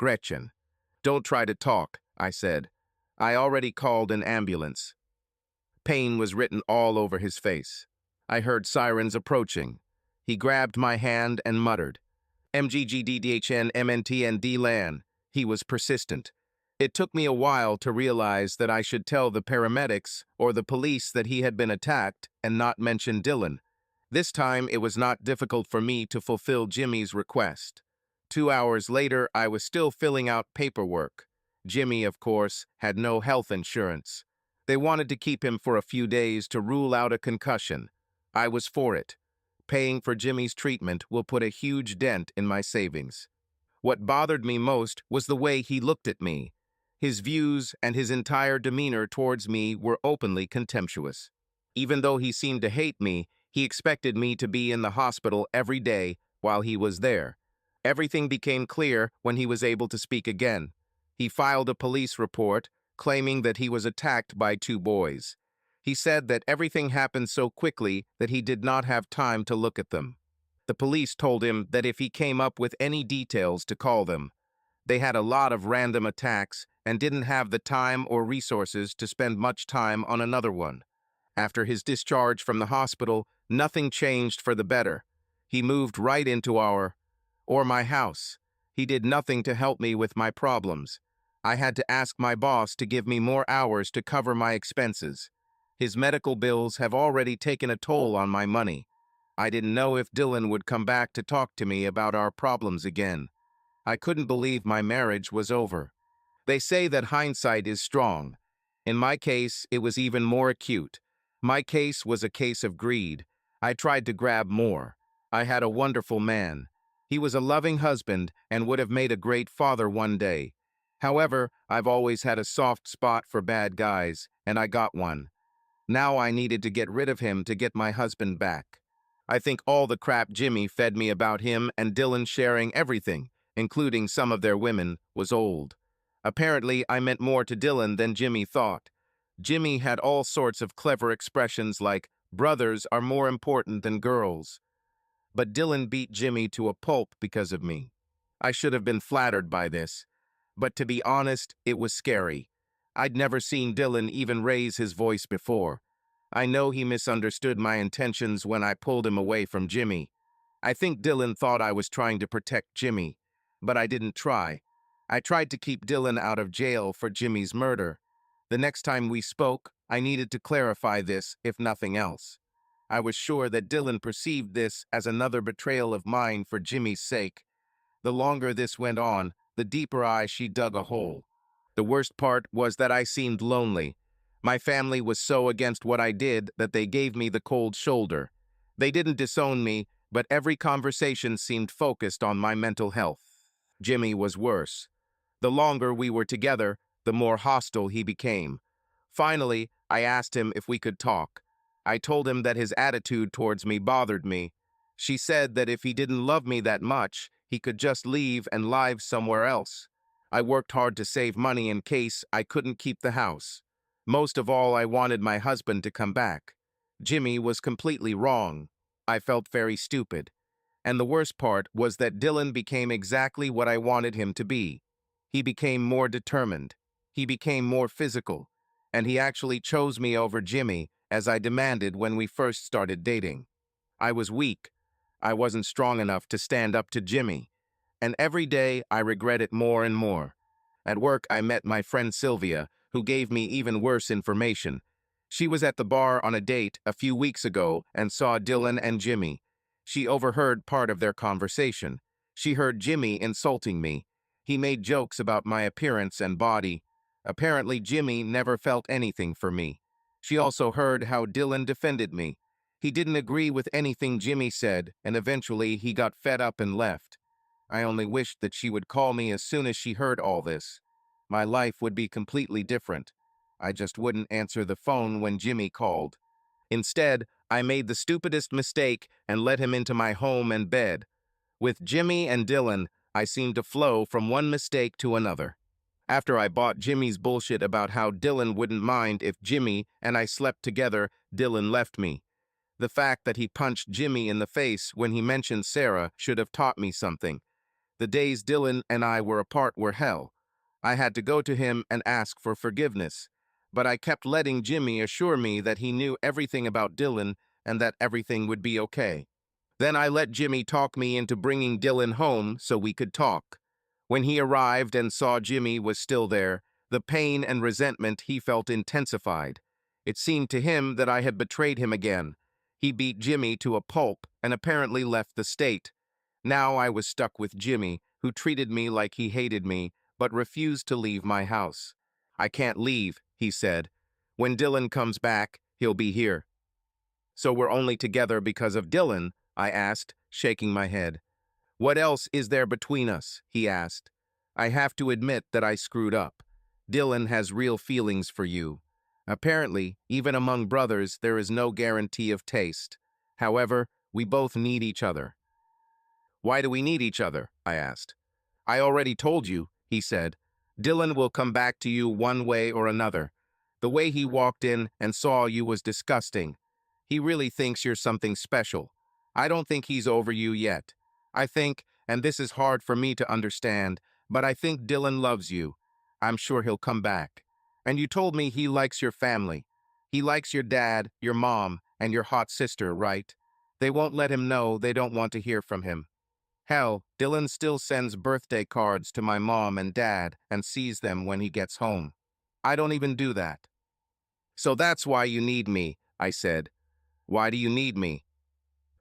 Gretchen. "Don't try to talk," I said. "I already called an ambulance." Pain was written all over his face. I heard sirens approaching. He grabbed my hand and muttered, "MGGDDHN MNTND LAN." He was persistent. It took me a while to realize that I should tell the paramedics or the police that he had been attacked and not mention Dylan. This time, it was not difficult for me to fulfill Jimmy's request. 2 hours later, I was still filling out paperwork. Jimmy, of course, had no health insurance. They wanted to keep him for a few days to rule out a concussion. I was for it. Paying for Jimmy's treatment will put a huge dent in my savings. What bothered me most was the way he looked at me. His views and his entire demeanor towards me were openly contemptuous. Even though he seemed to hate me, he expected me to be in the hospital every day while he was there. Everything became clear when he was able to speak again. He filed a police report, claiming that he was attacked by 2 boys. He said that everything happened so quickly that he did not have time to look at them. The police told him that if he came up with any details to call them. They had a lot of random attacks and didn't have the time or resources to spend much time on another one. After his discharge from the hospital, nothing changed for the better. He moved right into my house. He did nothing to help me with my problems. I had to ask my boss to give me more hours to cover my expenses. His medical bills have already taken a toll on my money. I didn't know if Dylan would come back to talk to me about our problems again. I couldn't believe my marriage was over. They say that hindsight is strong. In my case, it was even more acute. My case was a case of greed. I tried to grab more. I had a wonderful man. He was a loving husband and would have made a great father one day. However, I've always had a soft spot for bad guys, and I got one. Now I needed to get rid of him to get my husband back. I think all the crap Jimmy fed me about him and Dylan sharing everything, including some of their women, was old. Apparently, I meant more to Dylan than Jimmy thought. Jimmy had all sorts of clever expressions like, "Brothers are more important than girls." But Dylan beat Jimmy to a pulp because of me. I should have been flattered by this. But to be honest, it was scary. I'd never seen Dylan even raise his voice before. I know he misunderstood my intentions when I pulled him away from Jimmy. I think Dylan thought I was trying to protect Jimmy, but I didn't try. I tried to keep Dylan out of jail for Jimmy's murder. The next time we spoke, I needed to clarify this, if nothing else. I was sure that Dylan perceived this as another betrayal of mine for Jimmy's sake. The longer this went on, the deeper she dug a hole. The worst part was that I seemed lonely. My family was so against what I did that they gave me the cold shoulder. They didn't disown me, but every conversation seemed focused on my mental health. Jimmy was worse. The longer we were together, the more hostile he became. Finally, I asked him if we could talk. I told him that his attitude towards me bothered me. She said that if he didn't love me that much, he could just leave and live somewhere else. I worked hard to save money in case I couldn't keep the house. Most of all, I wanted my husband to come back. Jimmy was completely wrong. I felt very stupid. And the worst part was that Dylan became exactly what I wanted him to be. He became more determined. He became more physical. And he actually chose me over Jimmy, as I demanded when we first started dating. I was weak. I wasn't strong enough to stand up to Jimmy. And every day, I regret it more and more. At work, I met my friend Sylvia, who gave me even worse information. She was at the bar on a date a few weeks ago and saw Dylan and Jimmy. She overheard part of their conversation. She heard Jimmy insulting me. He made jokes about my appearance and body. Apparently, Jimmy never felt anything for me. She also heard how Dylan defended me. He didn't agree with anything Jimmy said, and eventually he got fed up and left. I only wished that she would call me as soon as she heard all this. My life would be completely different. I just wouldn't answer the phone when Jimmy called. Instead, I made the stupidest mistake and let him into my home and bed. With Jimmy and Dylan, I seemed to flow from one mistake to another. After I bought Jimmy's bullshit about how Dylan wouldn't mind if Jimmy and I slept together, Dylan left me. The fact that he punched Jimmy in the face when he mentioned Sarah should have taught me something. The days Dylan and I were apart were hell. I had to go to him and ask for forgiveness, but I kept letting Jimmy assure me that he knew everything about Dylan and that everything would be okay. Then I let Jimmy talk me into bringing Dylan home so we could talk. When he arrived and saw Jimmy was still there, the pain and resentment he felt intensified. It seemed to him that I had betrayed him again. He beat Jimmy to a pulp and apparently left the state. Now I was stuck with Jimmy, who treated me like he hated me, but refused to leave my house. "I can't leave," he said. "When Dylan comes back, he'll be here." "So we're only together because of Dylan?" I asked, shaking my head. "What else is there between us?" he asked. "I have to admit that I screwed up. Dylan has real feelings for you. Apparently, even among brothers, there is no guarantee of taste. However, we both need each other." "Why do we need each other?" I asked. "I already told you," he said. "Dylan will come back to you one way or another. The way he walked in and saw you was disgusting. He really thinks you're something special. I don't think he's over you yet. I think, and this is hard for me to understand, but I think Dylan loves you. I'm sure he'll come back. And you told me he likes your family. He likes your dad, your mom, and your hot sister, right? They won't let him know they don't want to hear from him. Hell, Dylan still sends birthday cards to my mom and dad and sees them when he gets home. I don't even do that." "So that's why you need me," I said. "Why do you need me?"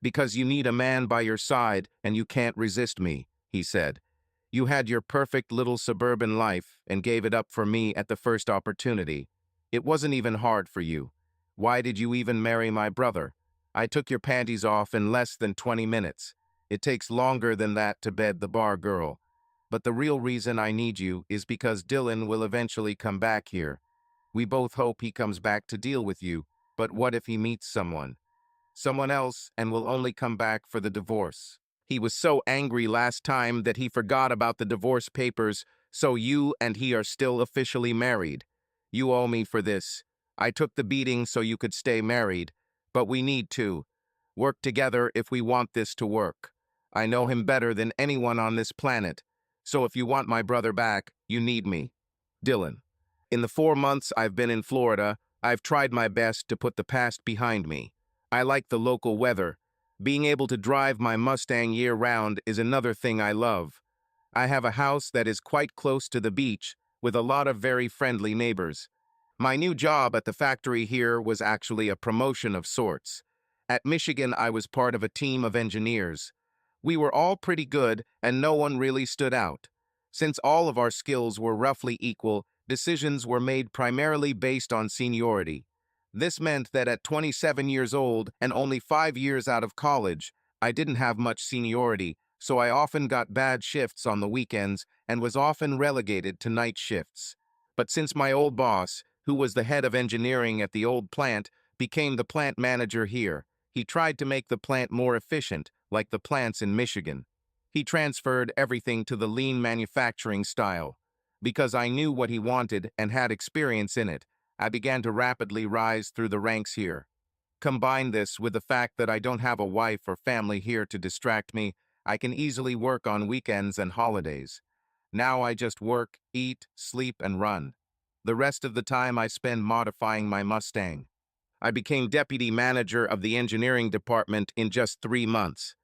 "Because you need a man by your side and you can't resist me," he said. "You had your perfect little suburban life and gave it up for me at the first opportunity. It wasn't even hard for you. Why did you even marry my brother? I took your panties off in less than 20 minutes. It takes longer than that to bed the bar girl. But the real reason I need you is because Dylan will eventually come back here. We both hope he comes back to deal with you, but what if he meets someone else and will only come back for the divorce? He was so angry last time that he forgot about the divorce papers, so you and he are still officially married. You owe me for this. I took the beating so you could stay married, but we need to work together if we want this to work. I know him better than anyone on this planet, so if you want my brother back, you need me. Dylan. In the 4 months I've been in Florida, I've tried my best to put the past behind me. I like the local weather. Being able to drive my Mustang year-round is another thing I love. I have a house that is quite close to the beach, with a lot of very friendly neighbors. My new job at the factory here was actually a promotion of sorts. At Michigan, I was part of a team of engineers. We were all pretty good, and no one really stood out. Since all of our skills were roughly equal, decisions were made primarily based on seniority. This meant that at 27 years old and only 5 years out of college, I didn't have much seniority, so I often got bad shifts on the weekends and was often relegated to night shifts. But since my old boss, who was the head of engineering at the old plant, became the plant manager here, he tried to make the plant more efficient, like the plants in Michigan. He transferred everything to the lean manufacturing style. Because I knew what he wanted and had experience in it, I began to rapidly rise through the ranks here. Combine this with the fact that I don't have a wife or family here to distract me, I can easily work on weekends and holidays. Now I just work, eat, sleep, and run. The rest of the time I spend modifying my Mustang. I became deputy manager of the engineering department in just 3 months.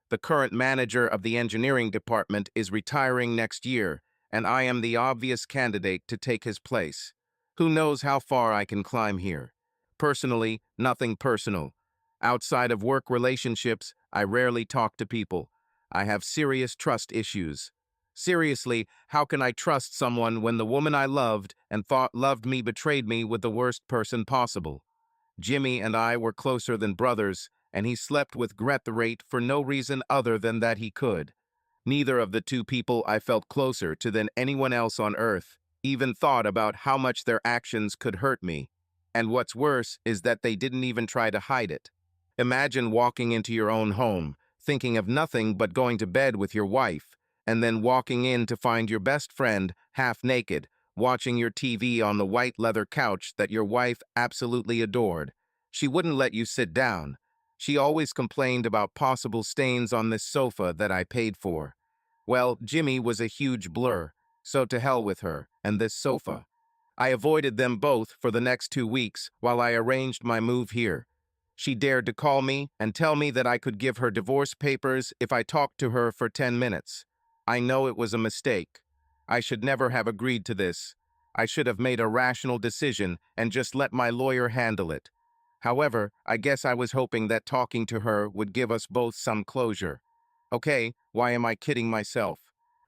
The current manager of the engineering department is retiring next year, and I am the obvious candidate to take his place. Who knows how far I can climb here? Personally, nothing personal. Outside of work relationships, I rarely talk to people. I have serious trust issues. Seriously, how can I trust someone when the woman I loved and thought loved me betrayed me with the worst person possible? Jimmy and I were closer than brothers, and he slept with Gret the Rate for no reason other than that he could. Neither of the two people I felt closer to than anyone else on earth even thought about how much their actions could hurt me. And what's worse is that they didn't even try to hide it. Imagine walking into your own home, thinking of nothing but going to bed with your wife, and then walking in to find your best friend, half naked, watching your TV on the white leather couch that your wife absolutely adored. She wouldn't let you sit down. She always complained about possible stains on this sofa that I paid for. Well, Jimmy was a huge blur, so to hell with her and this sofa. I avoided them both for the next 2 weeks while I arranged my move here. She dared to call me and tell me that I could give her divorce papers if I talked to her for 10 minutes. I know it was a mistake. I should never have agreed to this. I should have made a rational decision and just let my lawyer handle it. However, I guess I was hoping that talking to her would give us both some closure. Okay, why am I kidding myself?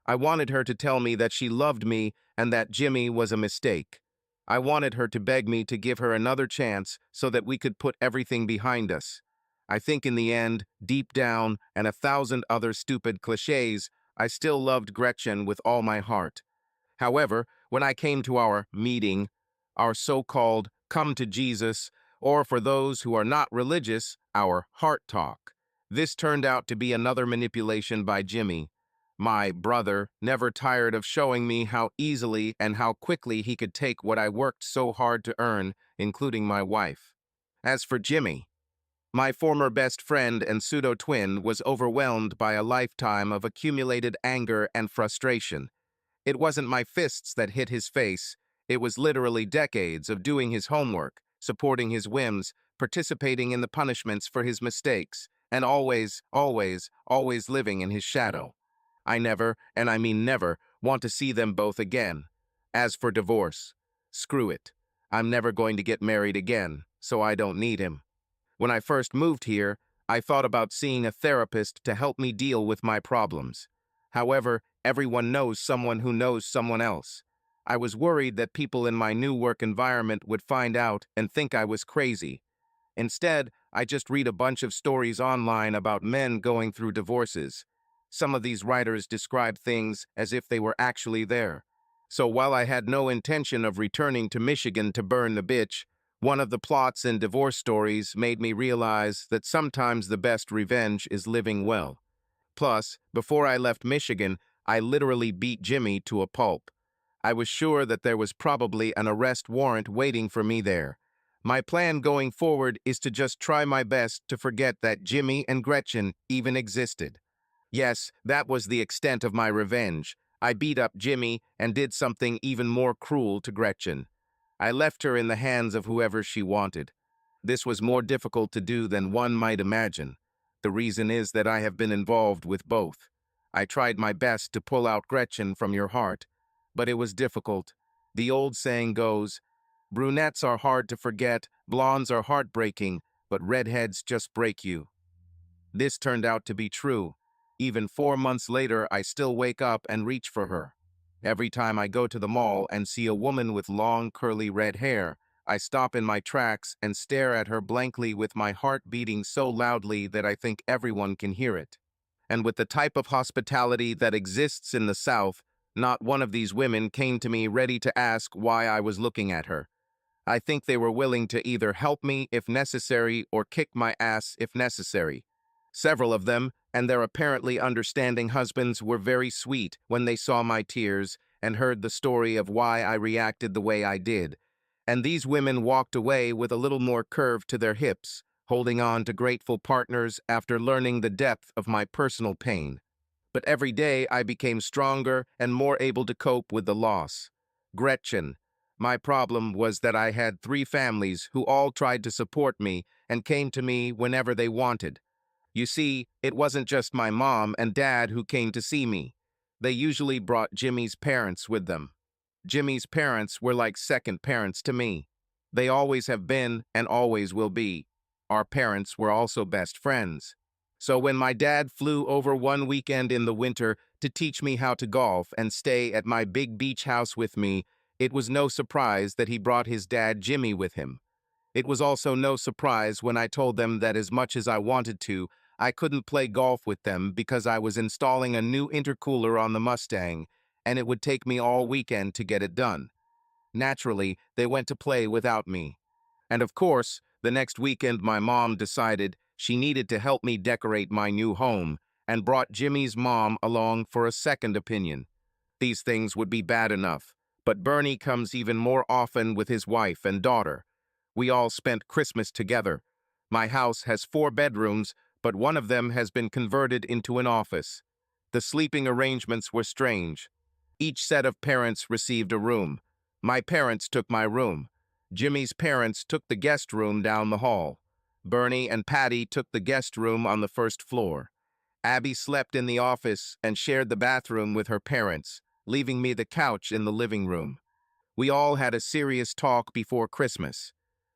I wanted her to tell me that she loved me and that Jimmy was a mistake. I wanted her to beg me to give her another chance so that we could put everything behind us. I think in the end, deep down, and 1,000 other stupid cliches, I still loved Gretchen with all my heart. However, when I came to our meeting, our so-called come to Jesus, or for those who are not religious, our heart talk, this turned out to be another manipulation by Jimmy. My brother never tired of showing me how easily and how quickly he could take what I worked so hard to earn, including my wife. As for Jimmy, my former best friend and pseudo-twin was overwhelmed by a lifetime of accumulated anger and frustration. It wasn't my fists that hit his face. It was literally decades of doing his homework, supporting his whims, participating in the punishments for his mistakes, and always living in his shadow. I never, and I mean never, want to see them both again. As for divorce, screw it. I'm never going to get married again, so I don't need him. When I first moved here, I thought about seeing a therapist to help me deal with my problems. However, everyone knows someone who knows someone else. I was worried that people in my new work environment would find out and think I was crazy. Instead, I just read a bunch of stories online about men going through divorces. Some of these writers describe things as if they were actually there. So while I had no intention of returning to Michigan to burn the bitch, one of the plots in divorce stories made me realize that sometimes the best revenge is living well. Plus, before I left Michigan, I literally beat Jimmy to a pulp. I was sure that there was probably an arrest warrant waiting for me there. My plan going forward is to just try my best to forget that Jimmy and Gretchen even existed. Yes, that was the extent of my revenge. I beat up Jimmy and did something even more cruel to Gretchen. I left her in the hands of whoever she wanted. This was more difficult to do than one might imagine. The reason is that I have been involved with both. I tried my best to pull out Gretchen from your heart, but it was difficult. The old saying goes, brunettes are hard to forget, blondes are heartbreaking, but redheads just break you. This turned out to be true. Even 4 months later, I still wake up and reach for her. Every time I go to the mall and see a woman with long, curly red hair, I stop in my tracks and stare at her blankly with my heart beating so loudly that I think everyone can hear it. And with the type of hospitality that exists in the South, not one of these women came to me ready to ask why I was looking at her. I think they were willing to either help me if necessary or kick my ass if necessary. Several of them, and their apparently understanding husbands, were very sweet when they saw my tears and heard the story of why I reacted the way I did. And these women walked away with a little more curve to their hips, holding on to grateful partners after learning the depth of my personal pain. But every day I became stronger and more able to cope with the loss. Gretchen. My problem was that I had 3 families who all tried to support me and came to me whenever they wanted. You see, it wasn't just my mom and dad who came to see me. They usually brought Jimmy's parents with them. Jimmy's parents were like second parents to me. They always have been and always will be. Our parents were also best friends. So when my dad flew over one weekend in the winter to teach me how to golf and stay at my big beach house with me, it was no surprise that he brought his dad Jimmy with him. It was also no surprise when I told them that as much as I wanted to, I couldn't play golf with them because I was installing a new intercooler on the Mustang, and it would take me all weekend to get it done. Naturally, they went to play without me. And of course, the next weekend my mom decided she needed to help me decorate my new home and brought Jimmy's mom along for a second opinion. These things would be bad enough, but Bernie comes even more often with his wife and daughter. We all spent Christmas together. My house has 4 bedrooms, but one of them has been converted into an office. The sleeping arrangements were strange. Each set of parents received a room. My parents took my room. Jimmy's parents took the guest room down the hall. Bernie and Patty took the guest room on the first floor. Abby slept in the office and shared the bathroom with her parents, leaving me the couch in the living room. We all had a serious talk before Christmas.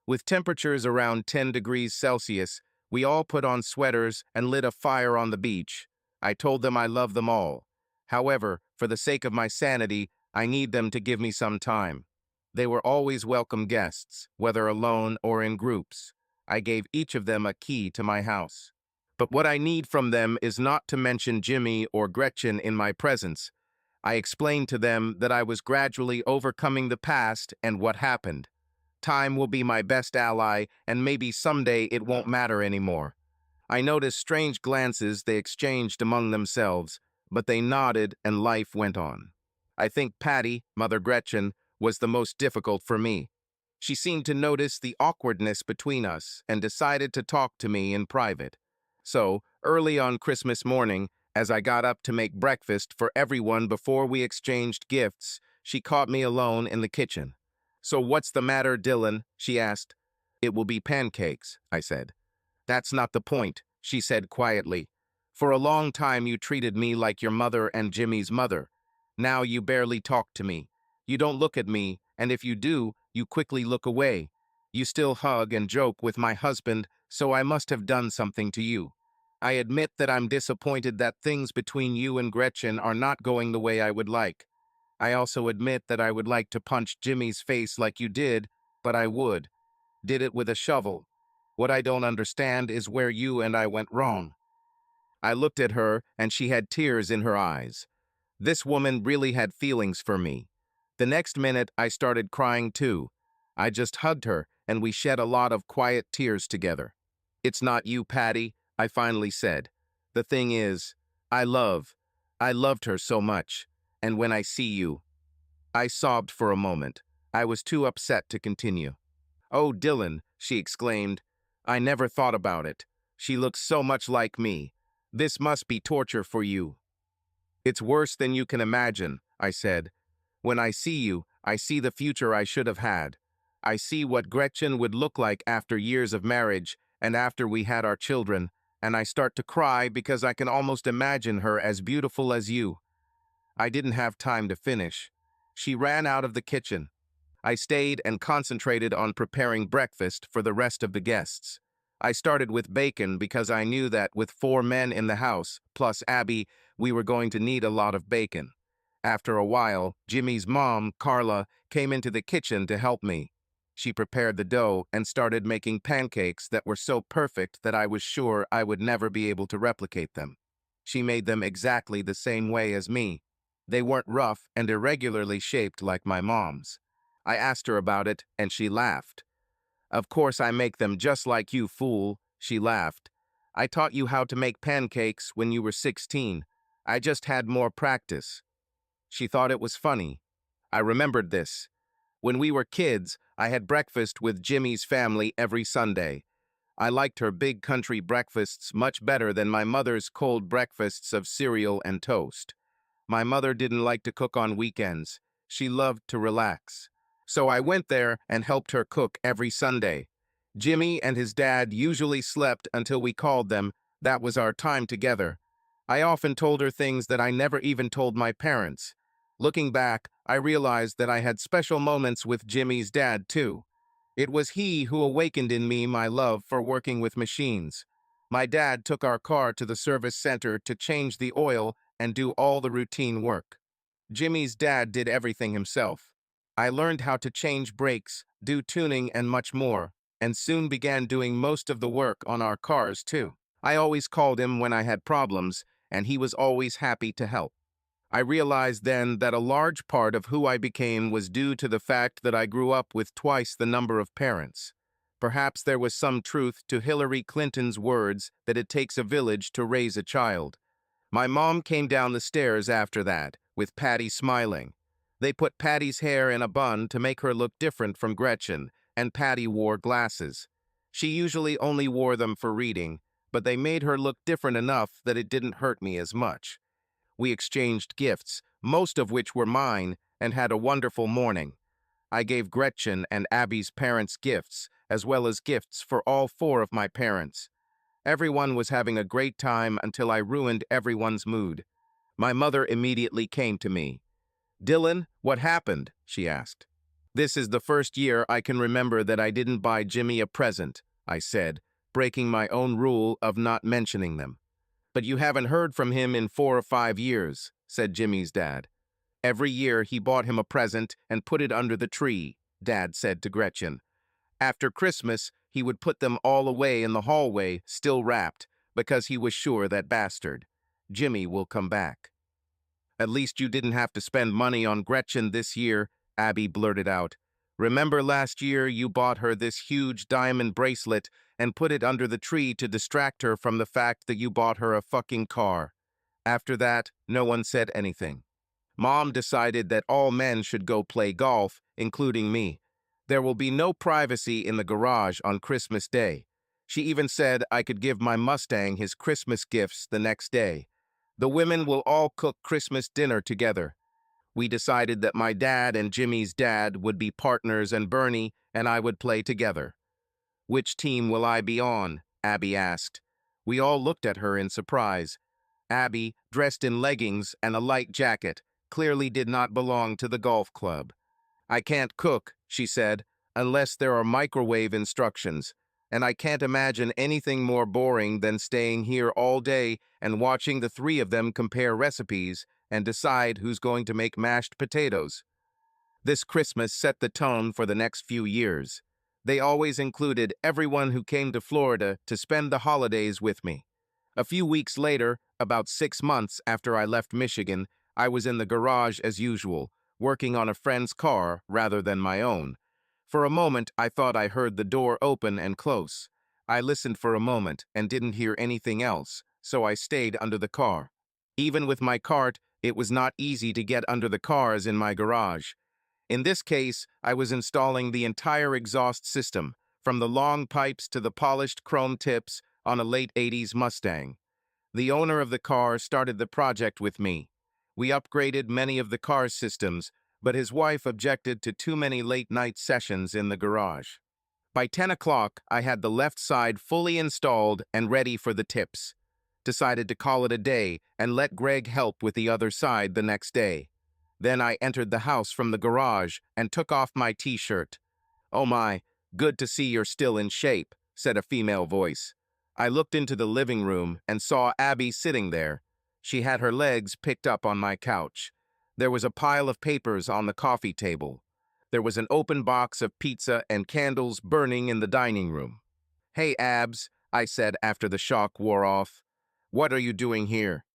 With temperatures around 10 degrees Celsius, we all put on sweaters and lit a fire on the beach. I told them I love them all. However, for the sake of my sanity, I need them to give me some time. They were always welcome guests, whether alone or in groups. I gave each of them a key to my house. But what I need from them is not to mention Jimmy or Gretchen in my presence. I explained to them that I was gradually overcoming the past and what happened. Time will be my best ally, and maybe someday it won't matter anymore. I noticed strange glances they exchanged among themselves, but they nodded and life went on. I think Patty, Mother Gretchen, was the most difficult for me. She seemed to notice the awkwardness between us and decided to talk to me in private. So, early on Christmas morning, as I got up to make breakfast for everyone before we exchanged gifts, she caught me alone in the kitchen. "So what's the matter, Dylan?" she asked. "It will be pancakes," I said. "That's not the point," she said quietly. "For a long time you treated me like your mother and Jimmy's mother. Now you barely talk to me. You don't look at me, and if you do, you quickly look away. You still hug and joke with my husband, so I must have done something to you. I admit that I'm disappointed that things between you and Gretchen are not going the way I would like. I also admit that I would like to punch Jimmy's face like you did, but I would. Did it with a shovel. What I don't understand is where you and I went wrong." I looked at her, and she had tears in her eyes. This woman really had feelings for me. The next minute, I started crying too. I just hugged her, and we shed a lot of quiet tears together. "It's not you, Patty," I finally said. "The thing is, I loved her so much, and when I see you—" I sobbed for a moment. I was too upset to continue. "Oh, Dylan," she exclaimed. "I never thought about it. She looks so much like me. This must be torture for you." "It's worse than you can imagine," I said. "When I see you, I see the future I should have had. I see what Gretchen would look like after years of marriage and after we had our children, and I start to cry because I can almost imagine her as beautiful as you." I didn't have time to finish. She ran out of the kitchen. I stayed and concentrated on preparing breakfast for the rest of the guests. I started with bacon because I knew that with 4 men in the house, plus Abby, we were going to need a lot of bacon. After a while, Jimmy's mom, Carla, came into the kitchen to help me. She prepared the dough and started making pancakes that were so perfect that I was sure I would never be able to replicate them. She made them exactly the same way as me. They weren't rough and irregularly shaped like my mom's. I asked her about it, and she laughed. "Of course I make them just like you, fool," she laughed. "I taught you how to make pancakes when you were 16. I just had more practice." She thought it was funny. I remembered this. When we were kids, I had breakfast with Jimmy's family every Sunday. I liked her big country breakfasts much better than my mother's cold breakfasts of cereal and toast. My mother didn't like to cook on weekends. She loved to relax. So I went there and helped her cook every Sunday. Jimmy and his dad usually slept until we called them. That was our time together. I often told her things that I never even told my parents. Looking back, I realized that I had special moments with Jimmy's dad, too. It was he who awakened in me my love for working with machines. My dad took our car to the service center to change the oil and do all the routine work. Jimmy's dad did everything himself. I learned how to change brakes, do tuning, and much more, and soon began doing most of the work on our cars, too. I always called him when I had problems, and he was always happy to help. I realized then that a large part of who I became was due to the fact that I grew up with twice the number of parents. Perhaps there was some truth to Hillary Clinton's words that it takes a village to raise a child. My mom came down the stairs after that, with Patty smiling. They put Patty's hair in a bun to make her look different from Gretchen, and Patty wore glasses. She usually only wore them for reading, but they made her look different enough that it didn't hurt me as much. We exchanged gifts, most of which were mine, and had a wonderful morning. I gave Gretchen and Abby's parents gifts, as well as gifts for all four of my parents. Everyone was having a great time until I ruined everyone's mood. My mother immediately came to me. "Dylan, what happened?" she asked. "This is the first year I can remember that I didn't buy Jimmy a present," I said, breaking my own rule of not mentioning them. "But you haven't heard from him in 4 or 5 years," said Jimmy's dad. "Every year he bought him a present and put it under the tree," Dad said to Gretchen. "After Christmas, he would put them all away in the hallway, still wrapped, because he was sure that bastard, Jimmy, will come back." "At least you didn't have to spend money on Gretchen this year," Abby blurted out. "Remember last year you bought her this huge diamond bracelet and put it under the tree to distract her from the fact that you bought her a fucking car." After that, no one said anything. Mom decided that all men should go play golf, including me. There will be no privacy in the garage on Christmas Day. She even said I could give my Mustang his Christmas gifts the next day. The women will all cook Christmas dinner together. We decided that my dad and Jimmy's dad would be partners and Bernie and I would play together. "Which team will I be on?" Abby asked. We all looked at her in surprise. Abby, dressed in leggings and a light jacket, clearly did not belong to the golf club. "I can't cook," she said, "unless there are microwave instructions, and I can't imagine anything more boring than staying here all day and watching the three of them compare recipes and decide who's going to make mashed potatoes." This Christmas set the tone for the next few years. They always included everyone who came to Florida to spend the holidays with me. A few weeks later, about 6 months after I left Michigan, I was in the garage as usual, working on a friend's car rather than my own. For a moment, I thought I heard the door open and close. I listened for a moment and didn't hear anything else, so I stayed under the car. Even with my cart, it was not easy to get under the cars in my garage. In this case, I was installing the entire exhaust system, from the long pipes to the polished chrome tips on a late 80s Mustang. The owner of the car started the project with me. We upgraded many of the car's systems, but his wife objected to too many late-night sessions in the garage. By 10 o'clock, I had the left side fully installed and ready for the tips. Decided to call it a day and let Greg help with the other side the next day. Then I entered the house from the garage and took off my t-shirt. "Oh my, good to see you're still in shape," said a female voice. I looked into the living room and saw Abby sitting there. She had her legs picked up on my couch. There was a pile of papers on the coffee table. There was an open box of pizza and candles burning in the dining room. "Hey, Abs," I said after the shock wore off. "What are you doing here?"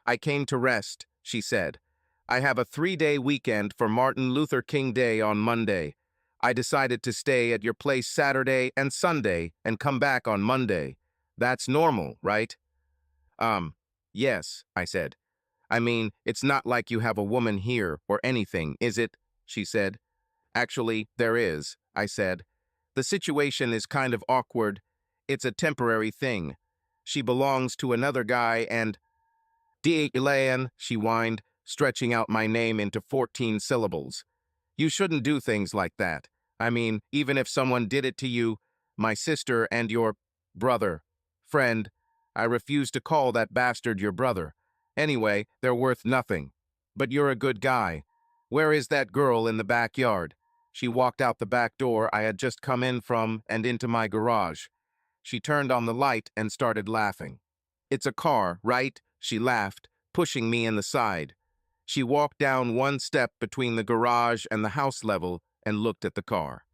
"I came to rest," she said. "I have a 3-day weekend for Martin Luther King Day on Monday. I decided to stay at your place Saturday and Sunday and come back on Monday. That's normal, right?" Yes," I said. "I mean, it's not like you have a woman here or anything, is it?" she said. "Actually, there is," I said. "The situation is kind of awkward. It's a temporary thing. She belongs to another guy and—" "Elaine," she whined, stretching out my name into 14 syllables. "You shouldn't do things like that. I mean, even if someone did it to you, my sister and your brother, friend, I refuse to call that bastard your brother. Anyway, they're worth nothing. But you're a good guy. Where is that girl in the backyard?" She walked out the back door I had just come in from and into my garage. She turned on the light and started laughing. "It's a car, right?" she laughed, pushing me in the side. She walked down one step between the garage and the house level and looked at the car.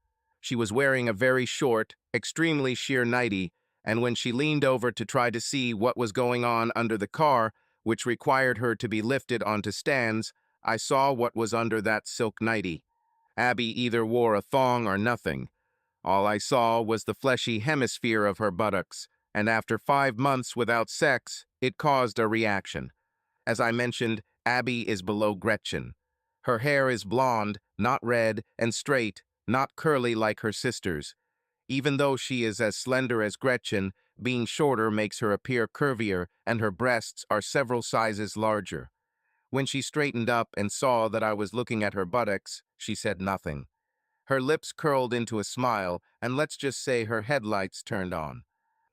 She was wearing a very short, extremely sheer nightie, and when she leaned over to try to see what was going on under the car, which required her to be lifted onto stands, I saw what was under that silk nightie. Abby either wore a thong or nothing. All I saw was the fleshy hemisphere of her buttocks, and after 5 months without sex, it caused a reaction. As I mentioned, Abby is below Gretchen. Her hair is blonde, not red, and straight, not curly like her sister's. Even though she is as slender as Gretchen, Being shorter makes her appear curvier, and her breasts are several sizes larger. When she straightened up and saw that I was looking at her buttocks, she said nothing. Her lips curled into a smile, and let's just say her headlights turned on.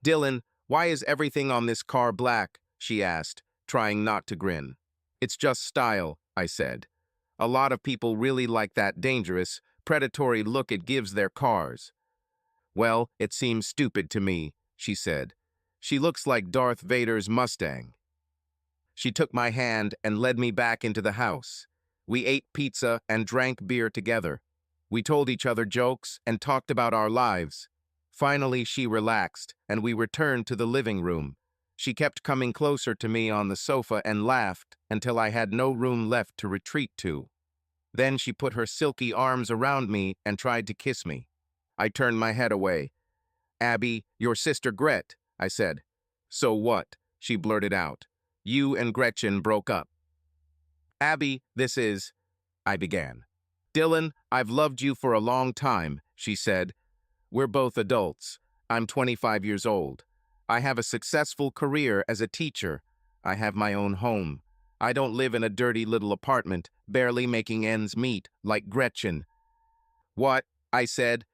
"Dylan, why is everything on this car black?" she asked, trying not to grin. "It's just style," I said. "A lot of people really like that dangerous, predatory look it gives their cars." "Well, it seems stupid to me," she said. "She looks like Darth Vader's Mustang." She took my hand and led me back into the house. We ate pizza and drank beer together. We told each other jokes and talked about our lives. Finally, she relaxed, and we returned to the living room. She kept coming closer to me on the sofa and laughed until I had no room left to retreat to. Then she put her silky arms around me and tried to kiss me. I turned my head away. "Abby, your sister Gret," I said. "So what?" she blurted out. "You and Gretchen broke up." "Abby, this is—" I began. "Dylan, I've loved you for a long time," she said. "We're both adults. I'm 25 years old. I have a successful career as a teacher. I have my own home. I don't live in a dirty little apartment, barely making ends meet, like Gretchen." "What?" I said.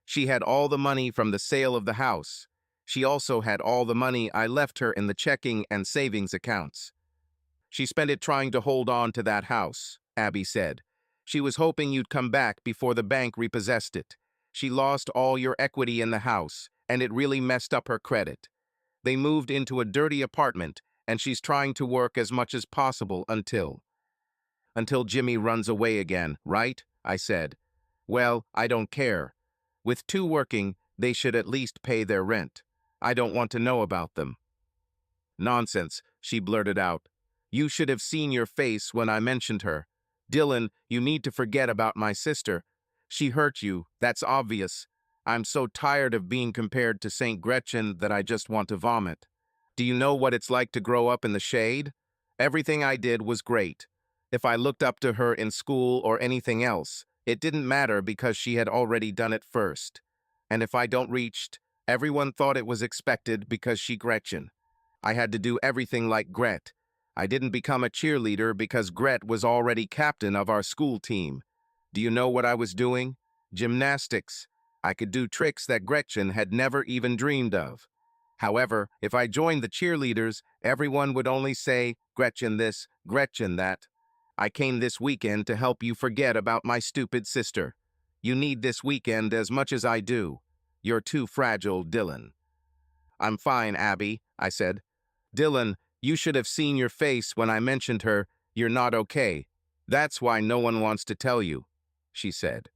"She had all the money from the sale of the house. She also had all the money I left her in the checking and savings accounts. She spent it trying to hold on to that house," Abby said. "She was hoping you'd come back before the bank repossessed it. She lost all your equity in the house, and it really messed up her credit. They moved into a dirty apartment, and she's trying to work as much as possible until Jimmy runs away again, right?" I said. "Well, I don't care. With two working, they should at least pay their rent. I don't want to know about them." "Nonsense," she blurted out. "You should have seen your face when I mentioned her. Dylan, you need to forget about my sister. She hurt you, that's obvious. I'm so tired of being compared to St. Gretchen that I just want to vomit. Do you know what it's like to grow up in the shade? Everything I did was great. If I looked up to her in school or anything else, it didn't matter because she had already done it first. And if I don't reached, everyone thought it was expected because she Gretchen. I had to do everything like Gret. I didn't become a cheerleader because Gret was already captain of our school team. Do you know what I was doing? Gymnastics. I could do tricks that Gretchen had never even dreamed of. However, if I joined the cheerleaders, everyone would only say, Gretchen this, Gretchen that. I came this weekend to help you forget about my stupid sister. You need this weekend as much as I do. You're too fragile, Dylan." "I'm fine, Abby," I said. "Dylan, you should have seen your face when I mentioned her. You're not okay. That's why no one wants to tell you," she said.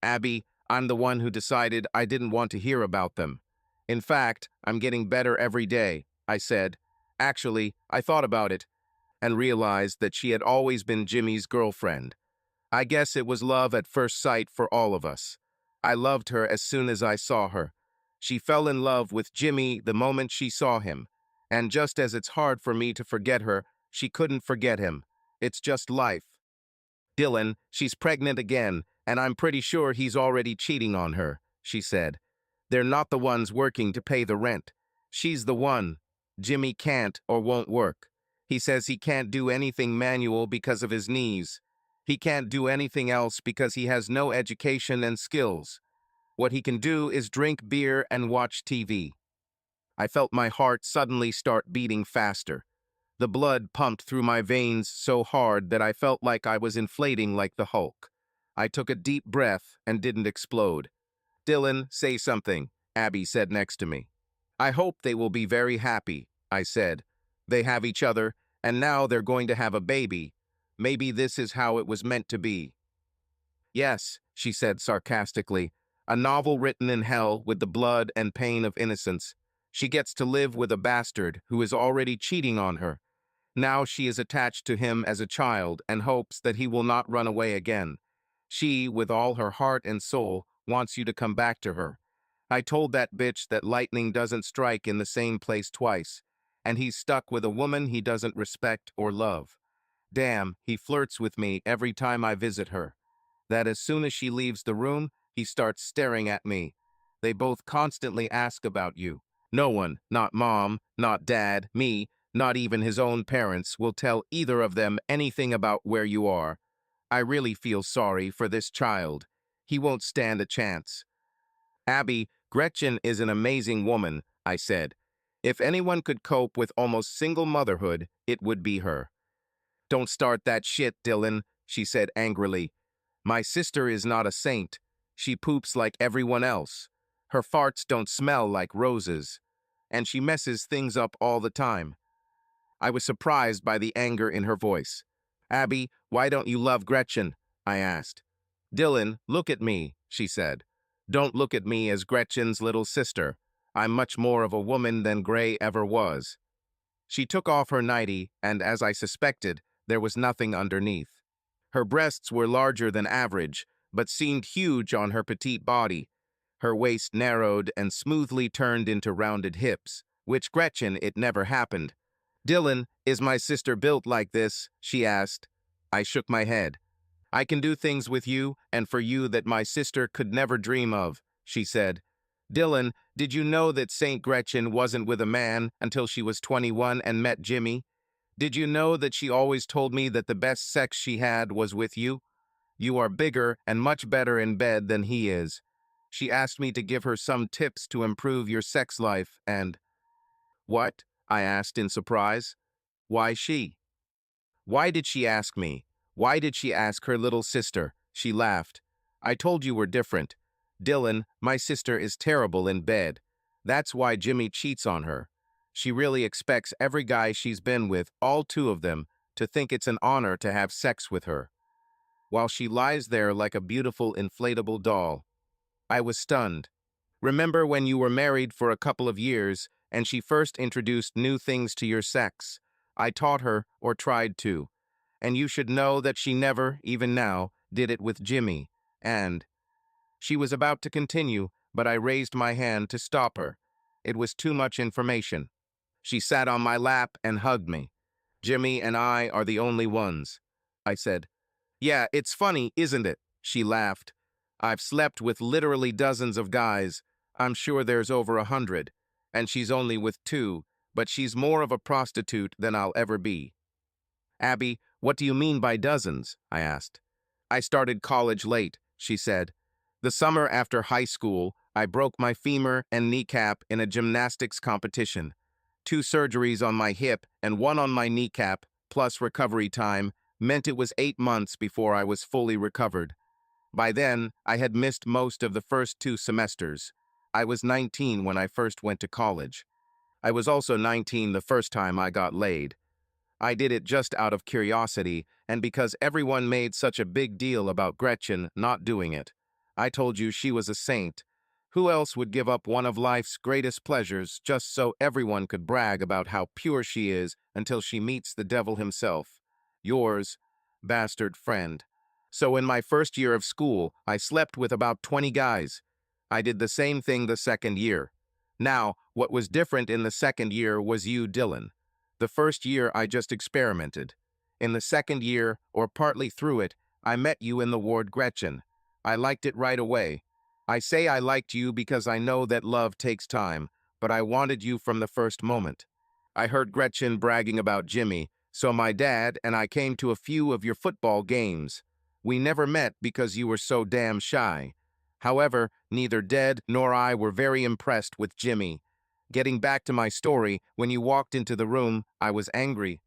"Abby, I'm the one who decided I didn't want to hear about them. In fact, I'm getting better every day," I said. "Actually, I thought about it and realized that she had always been Jimmy's girlfriend. I guess it was love at first sight for all of us. I loved her as soon as I saw her. She fell in love with Jimmy the moment she saw him. And just as it's hard for me to forget her, she couldn't forget him. It's just life. Dylan, she's pregnant again, and I'm pretty sure he's already cheating on her," she said. "They're not the ones working to pay the rent. She's the one. Jimmy can't or won't work. He says he can't do anything manual because of his knees. He can't do anything else because he has no education and skills. What he can do is drink beer and watch TV." I felt my heart suddenly start beating faster. The blood pumped through my veins so hard that I felt like I was inflating like the Hulk. I took a deep breath and didn't explode. "Dylan, say something," Abby said next to me. "I hope they will be very happy," I said. "They have each other, and now they're going to have a baby. Maybe this is how it was meant to be." "Yes," she said sarcastically, "a novel written in hell with the blood and pain of innocence. She gets to live with a bastard who is already cheating on her. Now she is attached to him as a child and hopes that he will not run away again. She, with all her heart and soul, wants you to come back to her. I told that bitch that lightning doesn't strike in the same place twice, and he's stuck with a woman he doesn't respect or love. Damn, he flirts with me every time I visit her. That as soon as she leaves the room, he starts staring at me. They both constantly ask about you. No one, not mom, not dad, me, not even his own parents, will tell either of them anything about where you are. I really feel sorry for this child. He won't stand a chance. Abby, Gretchen is an amazing woman, I said. If anyone could cope with almost single motherhood, it would be her. Don't start that shit, Dylan, she said angrily. My sister is not a saint. She poops like everyone else. Her farts don't smell like roses. And she messes things up all the time. I was surprised by the anger in her voice. Abby, why don't you love Gretchen? I asked. Dylan, look at me, she said. Don't look at me as Gretchen's little sister. I'm much more of a woman than Gray ever was. She took off her nightie, and as I suspected, there was nothing underneath. Her breasts were larger than average, but seemed huge on her petite body. Her waist narrowed and smoothly turned into rounded hips, which Gretchen it never happened. Dylan, is my sister built like this? She asked. I shook my head. I can do things with you and for you that my sister could never dream of, she said. Dylan, did you know that St. Gretchen wasn't with a man until she was 21 and met Jimmy? Did you know that she always told me that the best sex she had was with you? You are bigger and much better in bed than he is. She asked me to give her some tips to improve your sex life and... What? I asked in surprise. Why she? Why did she ask me? Why did she ask her little sister? She laughed. I told you we're different. Dylan, my sister is terrible in bed. That's why Jimmy cheats on her. She really expects every guy she's been with, all two of them, to think it's an honor to have sex with her. While she lies there like a beautiful inflatable doll. I was stunned. Remember when you were married for a couple of years and she first introduced new things to your sex? I taught her, or tried to. And you should know that she never, even now, did it with Jimmy. And she was about to continue, but I raised my hand to stop her. It was too much information. She sat on my lap and hugged me. Jimmy and I are the only ones. I said, yeah, it's funny, isn't it? She laughed. I've slept with literally dozens of guys. I'm sure there's over 100. And she's only with 2, but she's more of a prostitute than I'll ever be. Abby, what do you mean by dozens? I asked. I started college late, she said. The summer after high school, I broke my femur and kneecap in a gymnastics competition. 2 surgeries on my hip and 1 on my kneecap, plus recovery time, meant it was 8 months before I was fully recovered. By then, I had missed most of the first 2 semesters. I was 19 when I first went to college. I was also 19 the first time I got laid. I did it just out of curiosity, and because everyone made such a big deal about Gretchen not doing it. I told you she was a saint. Who else would give up one of life's greatest pleasures just so everyone could brag about how pure she is until she meets the devil himself? Yours, bastard friend. So in my first year of school, I slept with about 20 guys. I did the same thing the second year. Now, what was different in the second year was you, Dylan. The first year I just experimented. In the second year, or partly through it, I met you in the ward, Gretchen. I liked it right away. I say I liked you because I know that love takes time, but I wanted you from the first moment. I heard Gretchen bragging about Jimmy, so my dad and I came to a few of your football games. We never met because you were so damn shy. However, neither Dad nor I were very impressed with Jimmy. Getting back to my story, when you walked into the room, I was angry.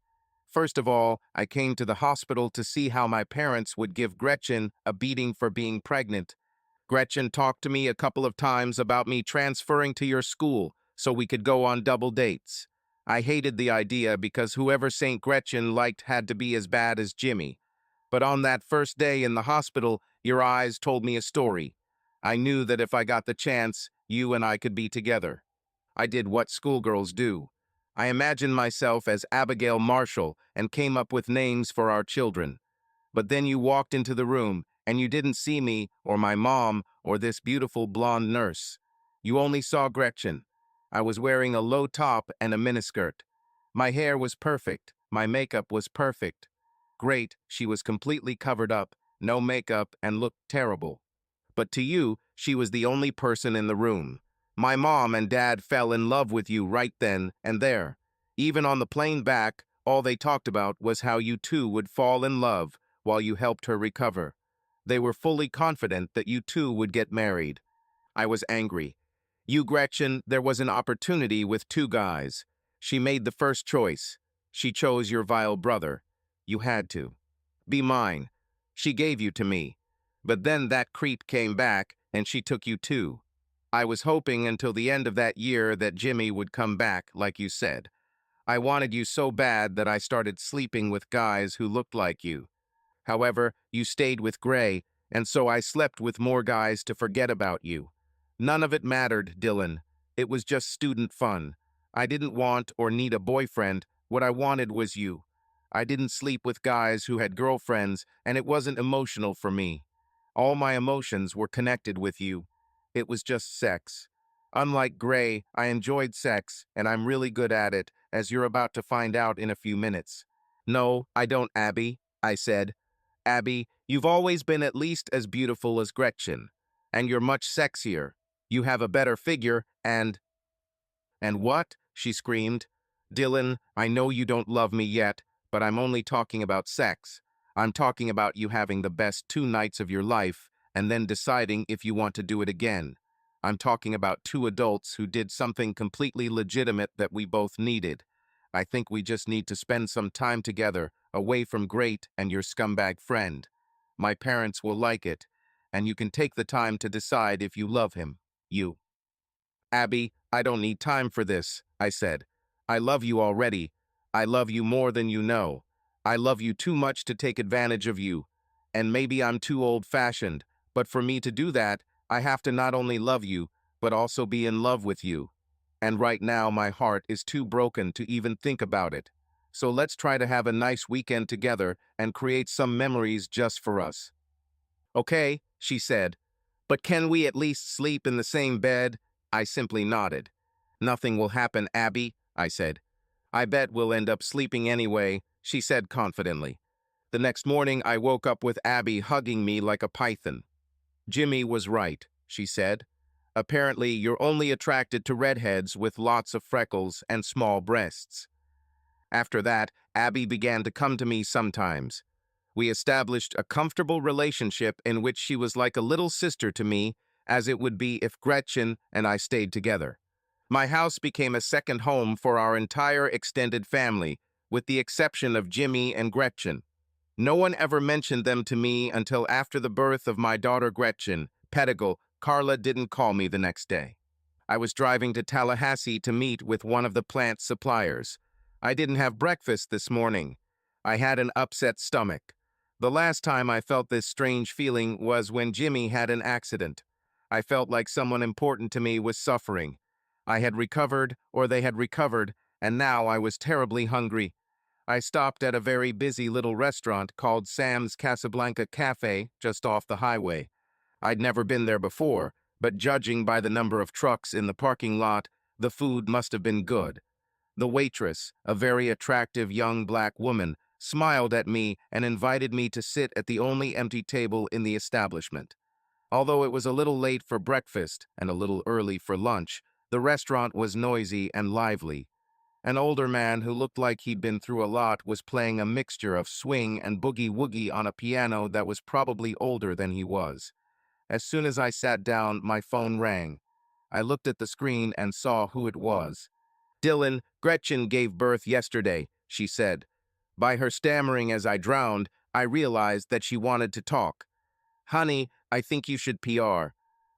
First of all, I came to the hospital to see how my parents would give Gretchen a beating for being pregnant. Gretchen talked to me a couple of times about me transferring to your school so we could go on double dates. I hated the idea because whoever St. Gretchen liked had to be as bad as Jimmy. But on that first day in the hospital, your eyes told me a story. I knew that if I got the chance, you and I could be together. I did what schoolgirls do. I imagined myself as Abigail Marshall and came up with names for our children. But then you walked into the room, and you didn't see me, or my mom, or this beautiful blonde nurse. You only saw Gretchen. I was wearing a low top and a miniskirt. My hair was perfect. My makeup was perfect. Great, she was completely covered up, no makeup, and looked terrible. But to you, she was the only person in the room. My mom and dad fell in love with you right then and there. Even on the plane back, all they talked about was how you two would fall in love while you helped her recover. They were fully confident that you two would get married. I was angry. You, Gretchen, there was an opportunity with two guys. She made the first choice. She chose your vile brother. You had to. Be mine. She gave you to me. But then that creep came back, and she took you too. I was hoping until the end of that year that Jimmy would come back, like you said. I wanted you so bad that I started sleeping with guys who looked like you. However, you stayed with Gray, and so I slept with more guys to forget about you. None of it mattered, Dylan. It was just student fun. I didn't want or need a boyfriend. What I wanted was you. I didn't sleep with guys who had girlfriends, and it wasn't emotional for me. All my emotions were connected with you. It was just sex. Unlike Gray, I enjoyed sex, and I'm really good at it, as you're about to find out in a few minutes. No, I don't, Abby, I said. Abby, you've always been at least as beautiful as Gretchen. And you're much sexier. You have a better figure, and what? She screamed. Dylan, I know you don't love me yet, but I'm only talking about sex. I'm talking about you having the best 2 nights of your life and then deciding if you want to do it again. I'm talking about two adults who did something completely legitimate that we both needed. I think we just need to spend some time together, away from Great and your scumbag friend. My parents will like it, and you can take the time to decide if you love him. You. Abby, I don't need time for this, I said. I love you already. I love you more than you know. I love you too much to take advantage of you. And maybe I'm too old-fashioned, but for me to do that, I have to not only love you, but also be in love with you. And right now my heart is too broken to even think about it. So let's try to have a nice weekend together and create some memories just for us. Okay, she said. But can we at least sleep in the same bed? I simply nodded. Nothing will happen, Abby, I said. I bet we'll end up sleeping anyway, she said confidently. The next morning I woke up with Abby hugging me like a python. Jimmy was right, she said. Apparently you're only attracted to redheads with lots of freckles and small breasts. After that, Abby began to come to me sometimes. We established a comfortable relationship in which she was like a little sister to me, as it would be if Gretchen and I stayed together. My house became a second home for our entire extended family, with the exception of Jimmy and Gretchen. No one ever mentioned them to me until after the birth of my daughter Gretchen. Pedigle, Carla didn't call me the next day. I was driving to Tallahassee to meet with one of the plant suppliers. I didn't have breakfast this morning. I had an upset stomach. The last time I felt this strange feeling was when Jimmy had an accident. I felt like someone important to me was suffering. I had recovered, or they had recovered, and now I was terribly hungry. I stopped at a very busy little restaurant called Sam's Casablanca Cafe just off the highway. I'd never been there before, but judging by the number of trucks in the parking lot, the food must have been good. The waitress, a very attractive young black woman, smiled at me and invited me to sit at the only empty table in the establishment. Although it was a little late for breakfast and a little early for lunch, the restaurant was noisy and lively. An older man who looked like he'd been through a lot was playing a mixture of swing and boogie-woogie on a piano that was probably older than he was. As soon as I sat down, my phone rang. I looked at the screen and saw who it was. Dylan, Gretchen gave birth yesterday, she said. By her stammering as I drowned, I realized that she wanted to talk. Honey, I think you should PR.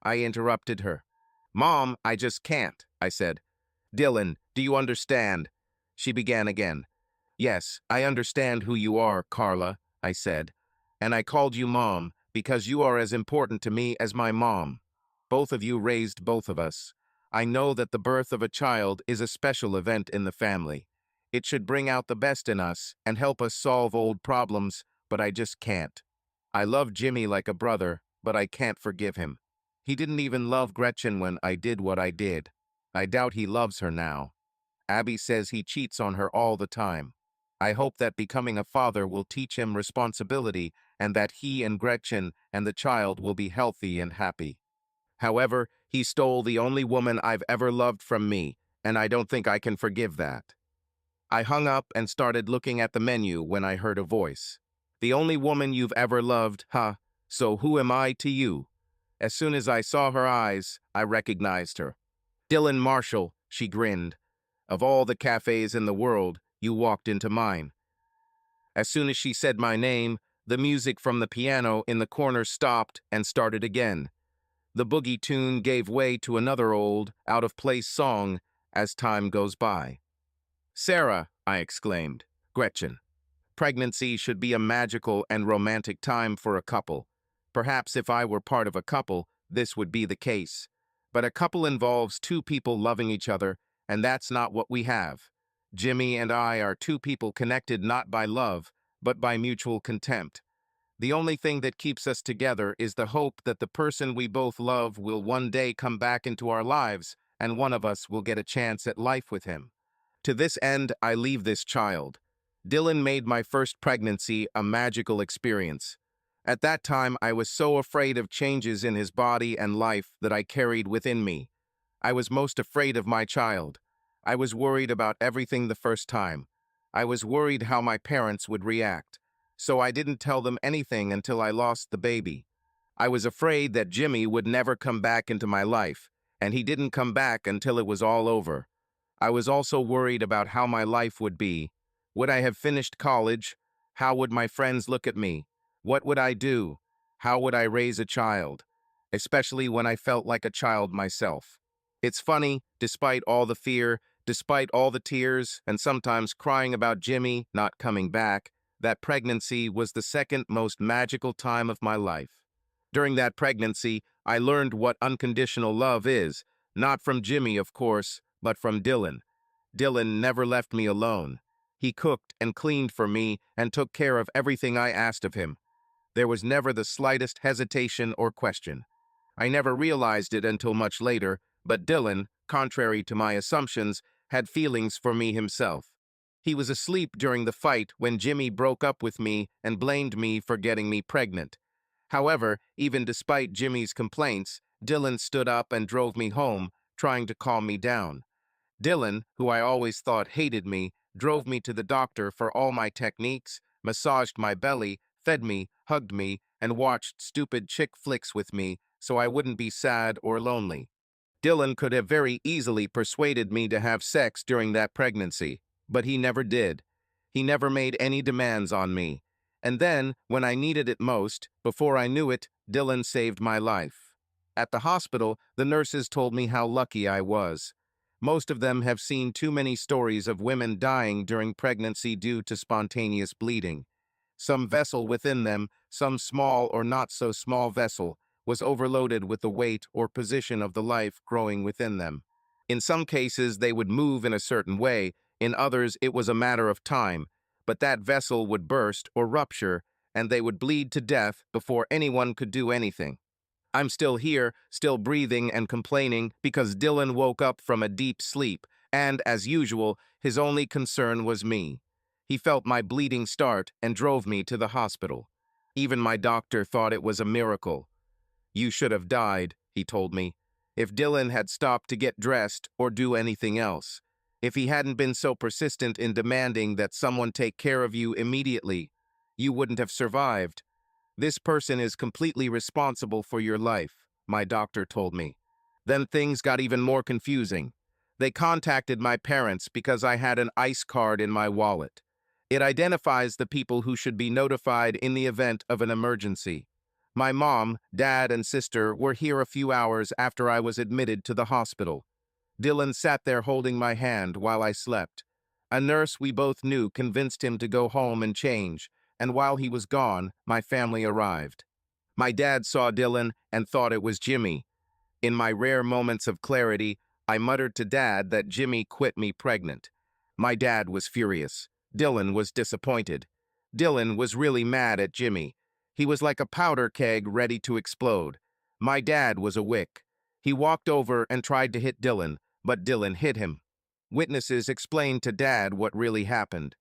I interrupted her. Mom, I just can't, I said. Dylan, do you understand? She began again. Yes, I understand who you are, Carla, I said. And I called you Mom because you are as important to me as my mom. Both of you raised both of us. I know that the birth of a child is a special event in the family. It should bring out the best in us and help us solve old problems, but I just can't. I love Jimmy like a brother, but I can't forgive him. He didn't even love Gretchen when I did what I did. I doubt he loves her now. Abby says he cheats on her all the time. I hope that becoming a father will teach him responsibility and that he and Gretchen and the child will be healthy and happy. However, He stole the only woman I've ever loved from me, and I don't think I can forgive that. I hung up and started looking at the menu when I heard a voice. The only woman you've ever loved, huh? So who am I to you? As soon as I saw her eyes, I recognized her. Dylan Marshall, she grinned. Of all the cafes in the world, you walked into mine. As soon as she said my name, the music from the piano in the corner stopped and started again. The boogie tune gave way to another old, out-of-place song as time goes by. Sarah, I exclaimed. Gretchen. Pregnancy should be a magical and romantic time for a couple. Perhaps if I were part of a couple, this would be the case. But a couple involves two people loving each other, and that's not what we have. Jimmy and I are two people connected not by love, but by mutual contempt. The only thing that keeps us together is the hope that the person we both love will one day come back into our lives, and one of us will get a chance at life with him. To this end, I leave this child. Dylan made my first pregnancy a magical experience. At that time, I was so afraid of changes in his body and life that I carried within me. I was most afraid of my child. I was worried about everything the first time. I was worried how my parents would react. So I didn't tell them anything until I lost the baby. I was afraid that Jimmy would never come back into my life, and he didn't come back until it was all over. I was also worried about how my life would be. Would I have finished college? How would my friends look at me? What would I do? How would I raise a child? Especially when I felt like a child myself. It's funny, despite all the fear, despite all the tears, and sometimes crying about Jimmy not coming back, that pregnancy was the second most magical time of my life. During that pregnancy, I learned what unconditional love is, not from Jimmy, of course, but from Dylan. Dylan never left me alone. He cooked and cleaned for me and took care of everything I asked of him. There was never the slightest hesitation or question. I never realized it until much later, but Dylan, contrary to my assumptions, had feelings for me himself. He was asleep during the fight when Jimmy broke up with me and blamed me for getting me pregnant. However, even despite Jimmy's complaints, Dylan stood up and drove me home, trying to calm me down. Dylan, who I always thought hated me, drove me to the doctor for all my techniques, massaged my belly, fed me, hugged me, and watched stupid chick flicks with me so I wouldn't be sad or lonely. Dylan could have very easily persuaded me to have sex during that pregnancy, but he never did. He never made any demands on me. And then, when I needed it most, before I knew it, Dylan saved my life. At the hospital, the nurses told me how lucky I was. Most of them have seen too many stories of women dying during pregnancy due to spontaneous bleeding. Some vessel within them, some small or not so small vessel, was overloaded with the weight or position of the life growing within them. In some cases, they would move in a certain way, in others it was a matter of time, but that vessel would burst or rupture, and they would bleed to death before anyone could do anything. I'm still here, still breathing and complaining because Dylan woke up from a deep sleep, and, as usual, his only concern was me. He felt my bleeding start and drove me to the hospital. Even my doctor thought it was a miracle. You should have died, he told me, if Dylan had stopped to get dressed or do anything else. If he hadn't been so persistent in demanding that someone take care of you immediately, you wouldn't have survived. This person is completely responsible for your life, my doctor told me. Then things got even more confusing. They contacted my parents because I had an ICE card in my wallet. It identifies the people who should be notified in the event of an emergency. My mom, dad, and sister were here a few hours after I was admitted to the hospital. Dylan sat there holding my hand while I slept. A nurse we both knew convinced him to go home and change, and while he was gone, my family arrived. My dad saw Dylan and thought it was Jimmy. In my rare moments of clarity, I muttered to Dad that Jimmy quit me pregnant. My dad was furious. Dylan was disappointed. Dylan was really mad at Jimmy. He was like a powder keg ready to explode. My dad was a wick. He walked over and tried to hit Dylan, but Dylan hit him. Witnesses explained to Dad what really happened.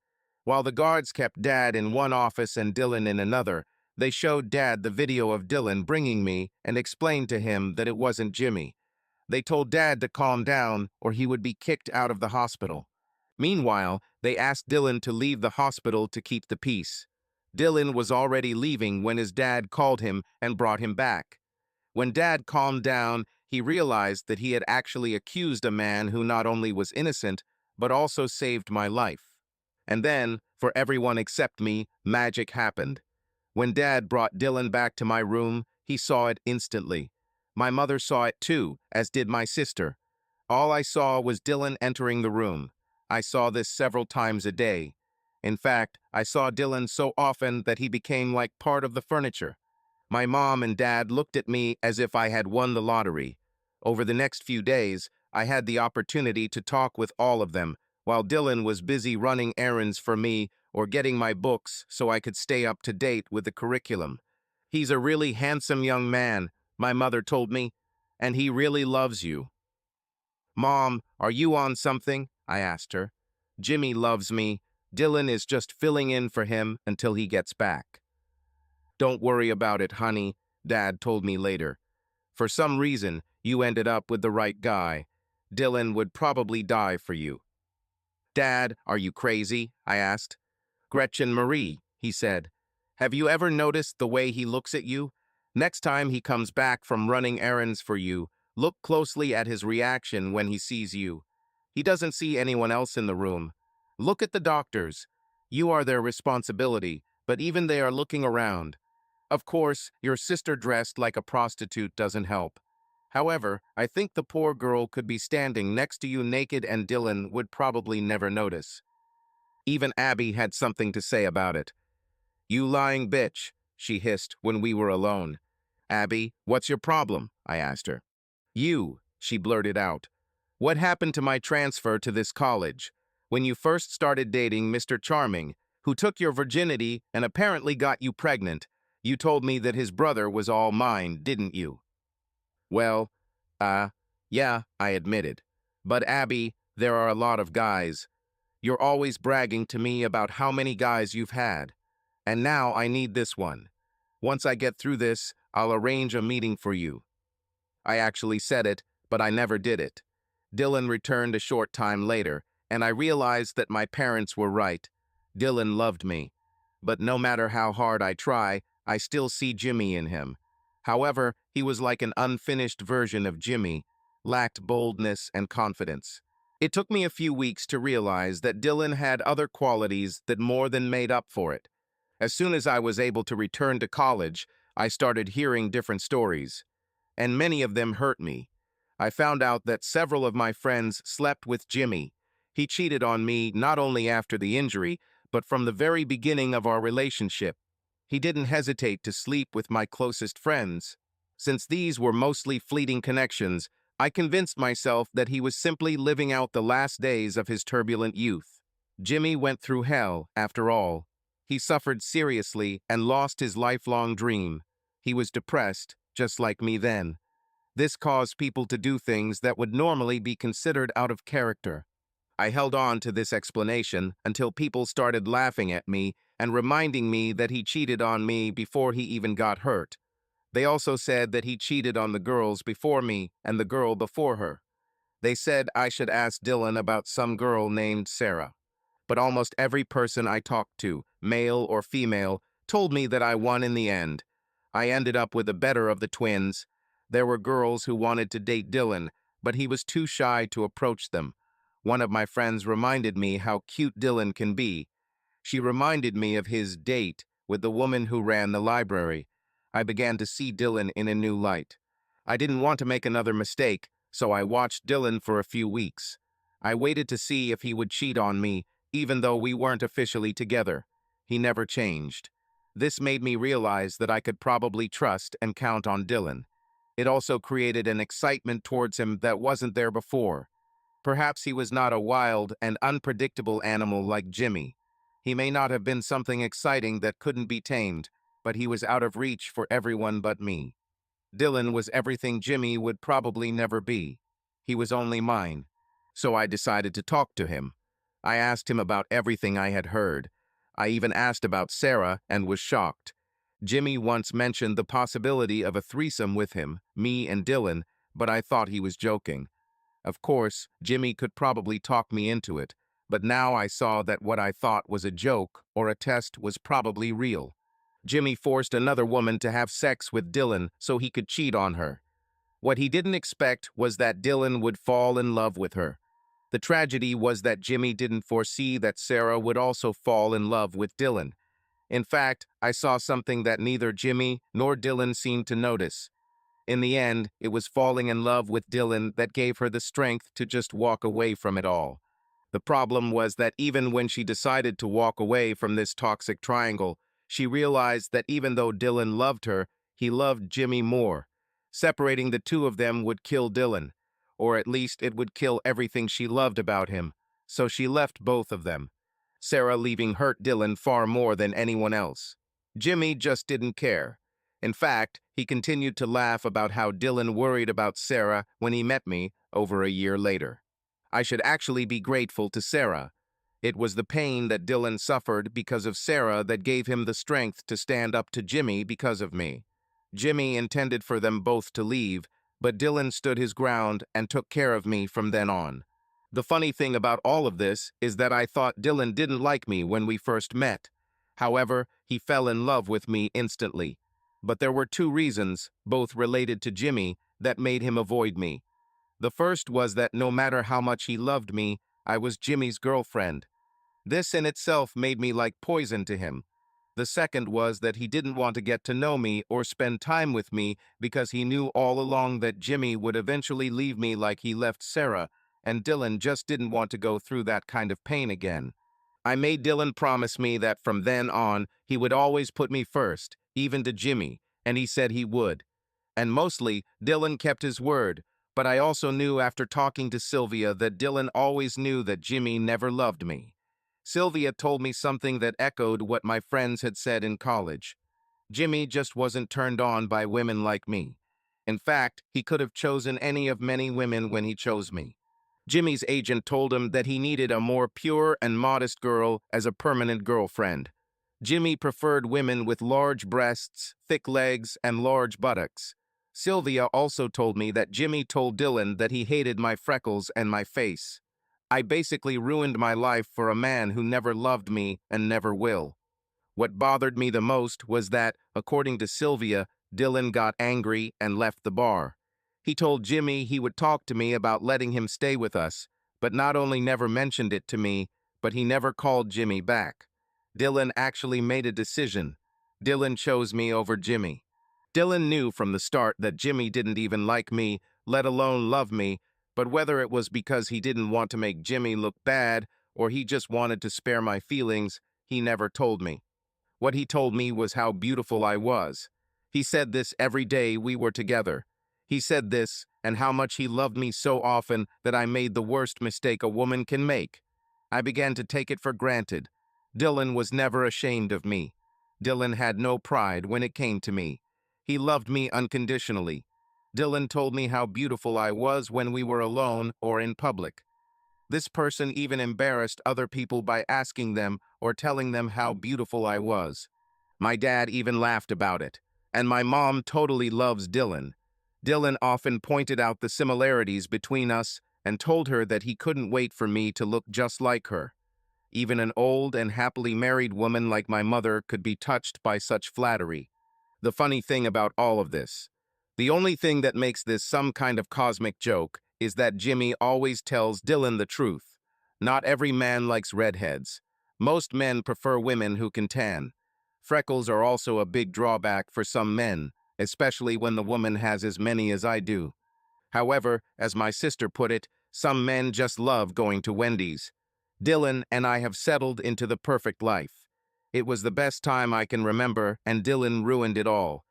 While the guards kept Dad in one office and Dylan in another, they showed Dad the video of Dylan bringing me and explained to him that it wasn't Jimmy. They told Dad to calm down or he would be kicked out of the hospital. Meanwhile, they asked Dylan to leave the hospital to keep the peace. Dylan was already leaving when his dad called him and brought him back. When Dad calmed down, he realized that he had actually accused a man who not only was innocent, but also saved my life. And then, for everyone except me, magic happened. When Dad brought Dylan back to my room, he saw it instantly. My mother saw it too, as did my sister. All I saw was Dylan entering the room. I saw this several times a day. In fact, I saw Dylan so often that he became like part of the furniture. My mom and dad looked at me as if I had won the lottery. Over the next few days, I had the opportunity to talk with all of them, while Dylan was busy running errands for me or getting my books so I could stay up to date with the curriculum. "He's a really handsome young man," my mother told me, "and he really loves you." "Mom, are you on something?" I asked her. "Jimmy loves me. Dylan is just filling in for him until he gets back." "Don't worry about it, honey," Dad told me later. "For some reason, you ended up with the right guy. Dylan would probably die for you." "Dad, are you crazy?" I asked. "Gretchen Marie," he said. "Have you ever noticed the way he looks at you? Next time he comes back from running errands for you, look closely at his reaction when he sees you. He doesn't see anyone else in the room. Look at the doctors. You are their responsibility, but even they are looking around. Of course, your sister dressed like a prostitute doesn't help. However, I think the poor girl could be standing next to you naked and Dylan would probably never notice." Even Abby had something to say about it. "You lying bitch," she hissed when we were alone. "Abby, what's your problem?" I asked her. "You," she blurted out. "What happened to my transfer to this college? When you first started dating Mr. Charming, who took your virginity and apparently got you pregnant, you told me that his brother was all mine, didn't you?" "Well, yeah," I admitted. "But Abby, there are a lot of guys. You're always bragging to me about how many guys you've had. And now I need this one. Once I get through this, I'll arrange a meeting for you." I actually said it, but I never did it. Dylan returned a short time later, and I realized that my parents were right. Dylan loved me. But no matter how hard I try, I still see Jimmy in him. However, he was like an unfinished version of Jimmy, lacked boldness and confidence. It took me a few weeks to realize that Dylan had other qualities that more than made up for it. As soon as I was able to return to college, I started hearing different stories, and many of them hurt me. I found out that several of my friends slept with Jimmy. He cheated on me not only after the injury, but from the very beginning of our relationship. He didn't hesitate to sleep with my closest friends. Since these were mostly fleeting connections, I convinced myself that he was simply living out the last days of his turbulent youth. Jimmy went through hell, after all. He suffered seriously and lost his lifelong dream. He was depressed, just like me then. This caused people to do things that would normally be considered out of character. I held on to this explanation until people started laughing at me and reminding me that he cheated on me before he even got hurt. They also said that he cheated on the girls before me and the girl before her. They said I should ask Dylan about some girl named Sarah. But almost every person I talked to, male or female, told me that I won in the end. I ended up with the better of the twins. There were girls who wanted to date Dylan, but he was too shy to approach them. One of my friends reminded me how cute Dylan can be. She reminded me of his date with the woman who ran the library. I began to see Dylan in a new light. I didn't want to make another mistake, so I watched Dylan for a few weeks. I waited to see if he would cheat on me, even though we weren't officially together. He never changed. This made me realize that I could probably trust and count on Dylan. It also created an excitement towards him that wasn't there before. Perhaps he was not a wild and unpredictable animal like Jimmy. He may not have been something exciting that couldn't be tamed, but he was out of reach for everyone but me. Dylan was everything Jimmy would probably never be. He was only mine. So I decided to talk to him. I asked him about everything I had heard. I even asked about Sarah and was shocked. Jimmy once mentioned the possibility of a threesome with him, me and Dylan, but I thought he was joking. Of course, Jimmy could probably talk me into it, but now I saw that what I thought was a joke or a test was probably real. Jimmy forced another woman to have sex with Dylan so he could cheat on her. What he didn't expect was that Dylan would fall in love with her. The tragedy was that Jimmy didn't foresee that Sarah would also fall in love with Dylan. In fact, I saw something that neither Jimmy nor Dylan seemed to notice. In the end, it was falling in love with Dylan that gave her the strength to just walk away from it all. The problem was that even when she decided to walk away from this toxic triangle, she realized that even though Dylan loved her, he loved Jimmy more. Separating the two of them would kill Dylan, or at least it would kill everything she loved about him, so she left both of them. Sarah leaving hurt Dylan far more than anyone else. Jimmy just didn't care. In fact, he continued to laugh about how Dylan worried about Sarah when he met me over a year later. I should actually be grateful to Sarah. It was the pain that Dylan suffered because of Sarah that gave him the strength to stand up to Jimmy because of me. Jimmy intended for them both to leave, but Dylan stood his ground and took care of me from then on. The funny thing about all of this is that I thought Dylan didn't like me when we first met. However, he fell in love with me instantly. But there were two reasons, both related to Jimmy, that made him avoid me. The first was that no matter how much he loved me, I was Jimmy's girlfriend. This in itself made me like poison to him. The second was that he didn't want to get to know me or spend time with me because he knew all along that Jimmy would eventually leave me like he left Sarah, and Dylan just didn't want to go through that kind of pain again. I made Dylan promise me that from then on, he would always put me first, even to Jimmy, and he said he would. And mostly, Dylan kept his word, but I also knew after talking to Sylvia that Dylan always knew that Jimmy never loved me. Sylvia told me something that echoed what my friends had said in college. Jimmy just wasn't turned on by women like me. In fact, he could have chosen any of many women when he chose me. Jimmy's agent told him that he needed a more pure and modest girl as a permanent girlfriend. Jimmy preferred women with large breasts, thick legs, and large buttocks. Sylvia also told me that Jimmy told Dylan that he hated my freckles and my face. I basically ruined my life for a man who never loved me and never will. What bothered me the most was that, according to Sylvia, Dylan got angry and left the bar. He told Jimmy he would talk to me about letting him stay with us, but not only never mentioned it to me, but he never called Jimmy back. Dylan actually made a decision. Dylan chose me over Jimmy. Dylan knew from the start that Jimmy didn't even like me, let alone love me, but whether it was because he didn't want to make Jimmy look bad or he just wanted to spare my feelings, he never told me. What he told me was how beautiful I was. He said this every day we were together. He said this and how much he loved me so often that I made the worst mistake a woman can make. I began to take it for granted. Dylan was never ashamed of me. Dylan had no pride when it came to me. He loved me unconditionally. Dylan told me how beautiful I was when we were alone or in public. This person even embarrassed other people by asking them or telling them how beautiful I was. My dad even laughed about it. And my mom totally loves Dylan. Dylan often pointed out the similarities between us and told her that he couldn't wait for me to look just like her. Even an old and happily married woman like my mother could be touched by such flattery. The funny thing about all of this, the only thing that makes this some kind of cosmic joke is that Jimmy always tells Dylan the truth. Not every man likes redheads. Most men prefer women who can tan. Freckles are also a big drawback for some men, especially when the woman has as many as I do. However, as my sister put it, some men just love going to Wendy's. Dylan and I have settled into the perfect life. It was the best time I can remember, and Dylan ruined it all.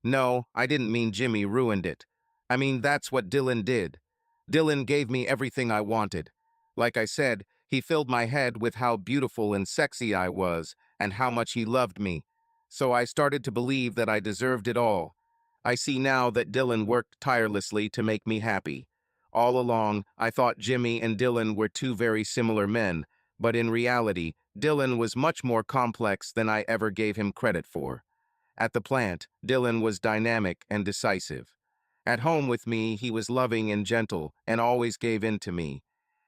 No, I didn't mean Jimmy ruined it. I mean, that's what Dylan did. Dylan gave me everything I wanted. Like I said, he filled my head with how beautiful and sexy I was, and how much he loved me. So I started to believe that I deserved it all. I see now that Dylan worked tirelessly to make me happy. All along, I thought Jimmy and Dylan were two very similar men, but in reality, Dylan was much more complex than I ever gave him credit for. At the plant, Dylan was dynamic and decisive. At home with me, he was loving and gentle and always gave in to me.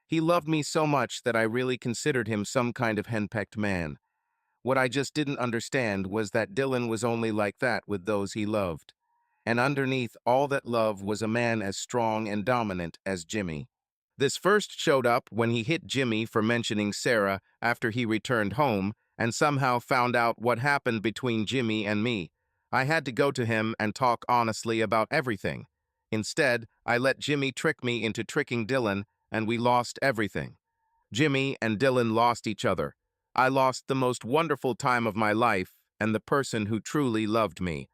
He loved me so much that I really considered him some kind of henpecked man. What I just didn't understand was that Dylan was only like that with those he loved. And underneath all that love was a man as strong and dominant as Jimmy. This first showed up when he hit Jimmy for mentioning Sarah after he returned home and somehow found out what happened between Jimmy and me. I had to go to him and talk honestly about everything. Instead, I let Jimmy trick me into tricking Dylan, and we lost everything. Jimmy and Dylan lost each other. I lost the most wonderful time of my life and the person who truly loved me.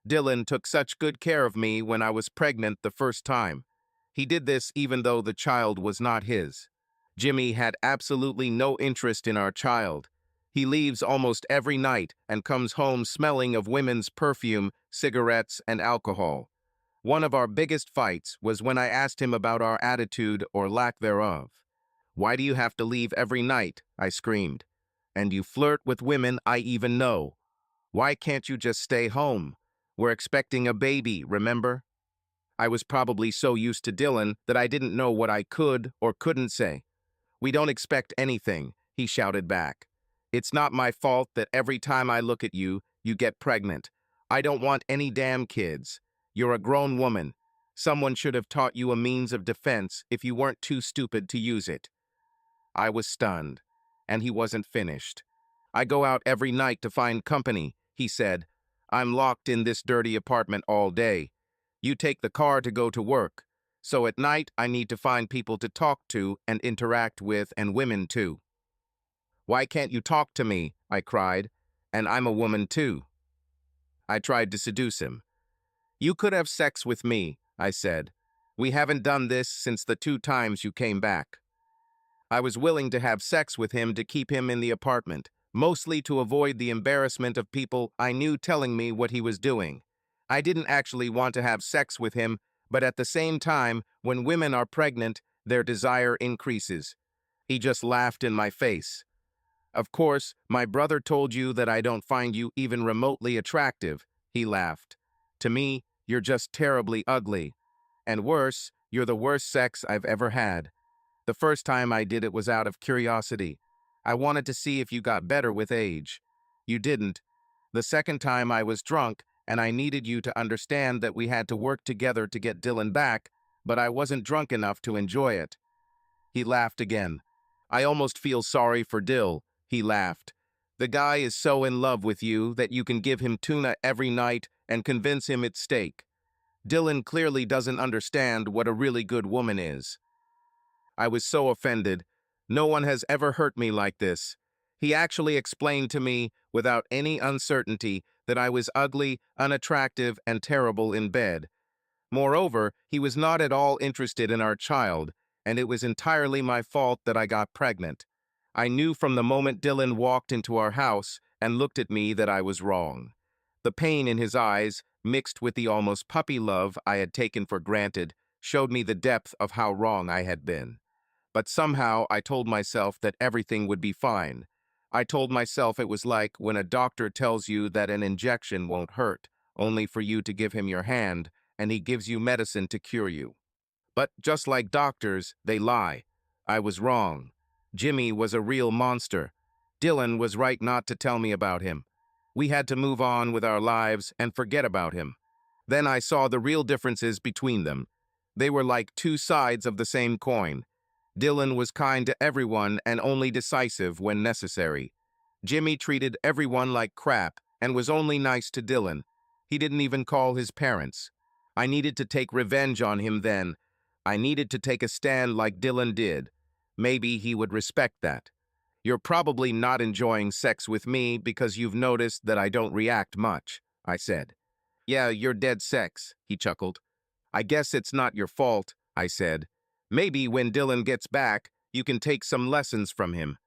Dylan took such good care of me when I was pregnant the first time. He did this even though the child was not his. Jimmy had absolutely no interest in our child. He leaves almost every night and comes home smelling of women's perfume, cigarettes, and alcohol. One of our biggest fights was when I asked him about our attitude or lack thereof. "Why do you have to leave every night?" I screamed. "And you flirt with women I even know. Why can't you just stay home? We're expecting a baby, remember?" I was probably so used to Dylan that I didn't know what I could or couldn't say. "We don't expect anything," he shouted back. "It's not my fault that every time I look at you, you get pregnant. I don't want any damn kids. You're a grown woman. Someone should have taught you a means of defense if you weren't too stupid to use it." I was stunned, and he wasn't finished. "I go out every night to find company," he said. "I'm locked in this dirty apartment all day. You take the car to go to work. So at night, I need to find people to talk to and interact with, and women too." "Why can't you talk to me?" I cried. "And I'm a woman too." I tried to seduce him. "You could have sex with me," I said. "We haven't done this since the 2 times you came back." I was willing to have sex with him to keep him in the apartment, mostly to avoid the embarrassment of people I knew telling me what he was doing. I didn't actually want to have sex with him, but at the same time, when women are pregnant, their desire increases. He just laughed in my face. "Of course, my brother told you that I don't find you even remotely attractive," he laughed. "To me, you're just terribly ugly. And worse, you're the worst sex I've ever had. The first time I did it was out of curiosity. I wanted to see if you got better with age. You didn't. The second time I was drunk, and I needed you to understand that we had to work together to get Dylan back, but I wasn't drunk enough to enjoy it." He laughed again. "I almost feel sorry for Dill," he laughed. "The guy is so in love with you that you can give him tuna every night and convince him it's steak. Dylan clearly doesn't understand what a really good woman is." I was so offended. No one has ever hurt me like this. He actually explained to me, without any uncertainty, that I was ugly, unattractive, and terrible in bed. Moreover, he was not at all interested in our child, and it was entirely my fault that I got pregnant. I knew from the moment Dylan walked into our house and looked at me that I was wrong. The pain in his eyes, mixed with the almost puppy love I had taken for granted, showed me the depth of how wrong I had been. But somehow I told myself that everything would be fine. I told myself it was like when a doctor tells you that an injection won't hurt, only for you to give him your hand, and he gives you medicine to cure you. But just like doctors, they lie. I was wrong. Jimmy was a real monster. Dylan was right not to tell me about him. We had to move on with our lives and forget about him. Then I saw the real differences between them. They were like 2 sides of the same coin. Dylan was kind to everyone and only decisive when necessary. Jimmy treated everyone like crap and was only nice to Dylan. He didn't even call his parents. I needed to take revenge on him then. I needed to take a stand like Dylan did. Maybe he would respect that. "You're probably not enjoying sex with me because you've noticed that I don't react much," I said. "Yeah, you're dead sex," he chuckled. "I guess it's not your fault," I said. "Maybe when Dylan gets back, you can take some lessons from him."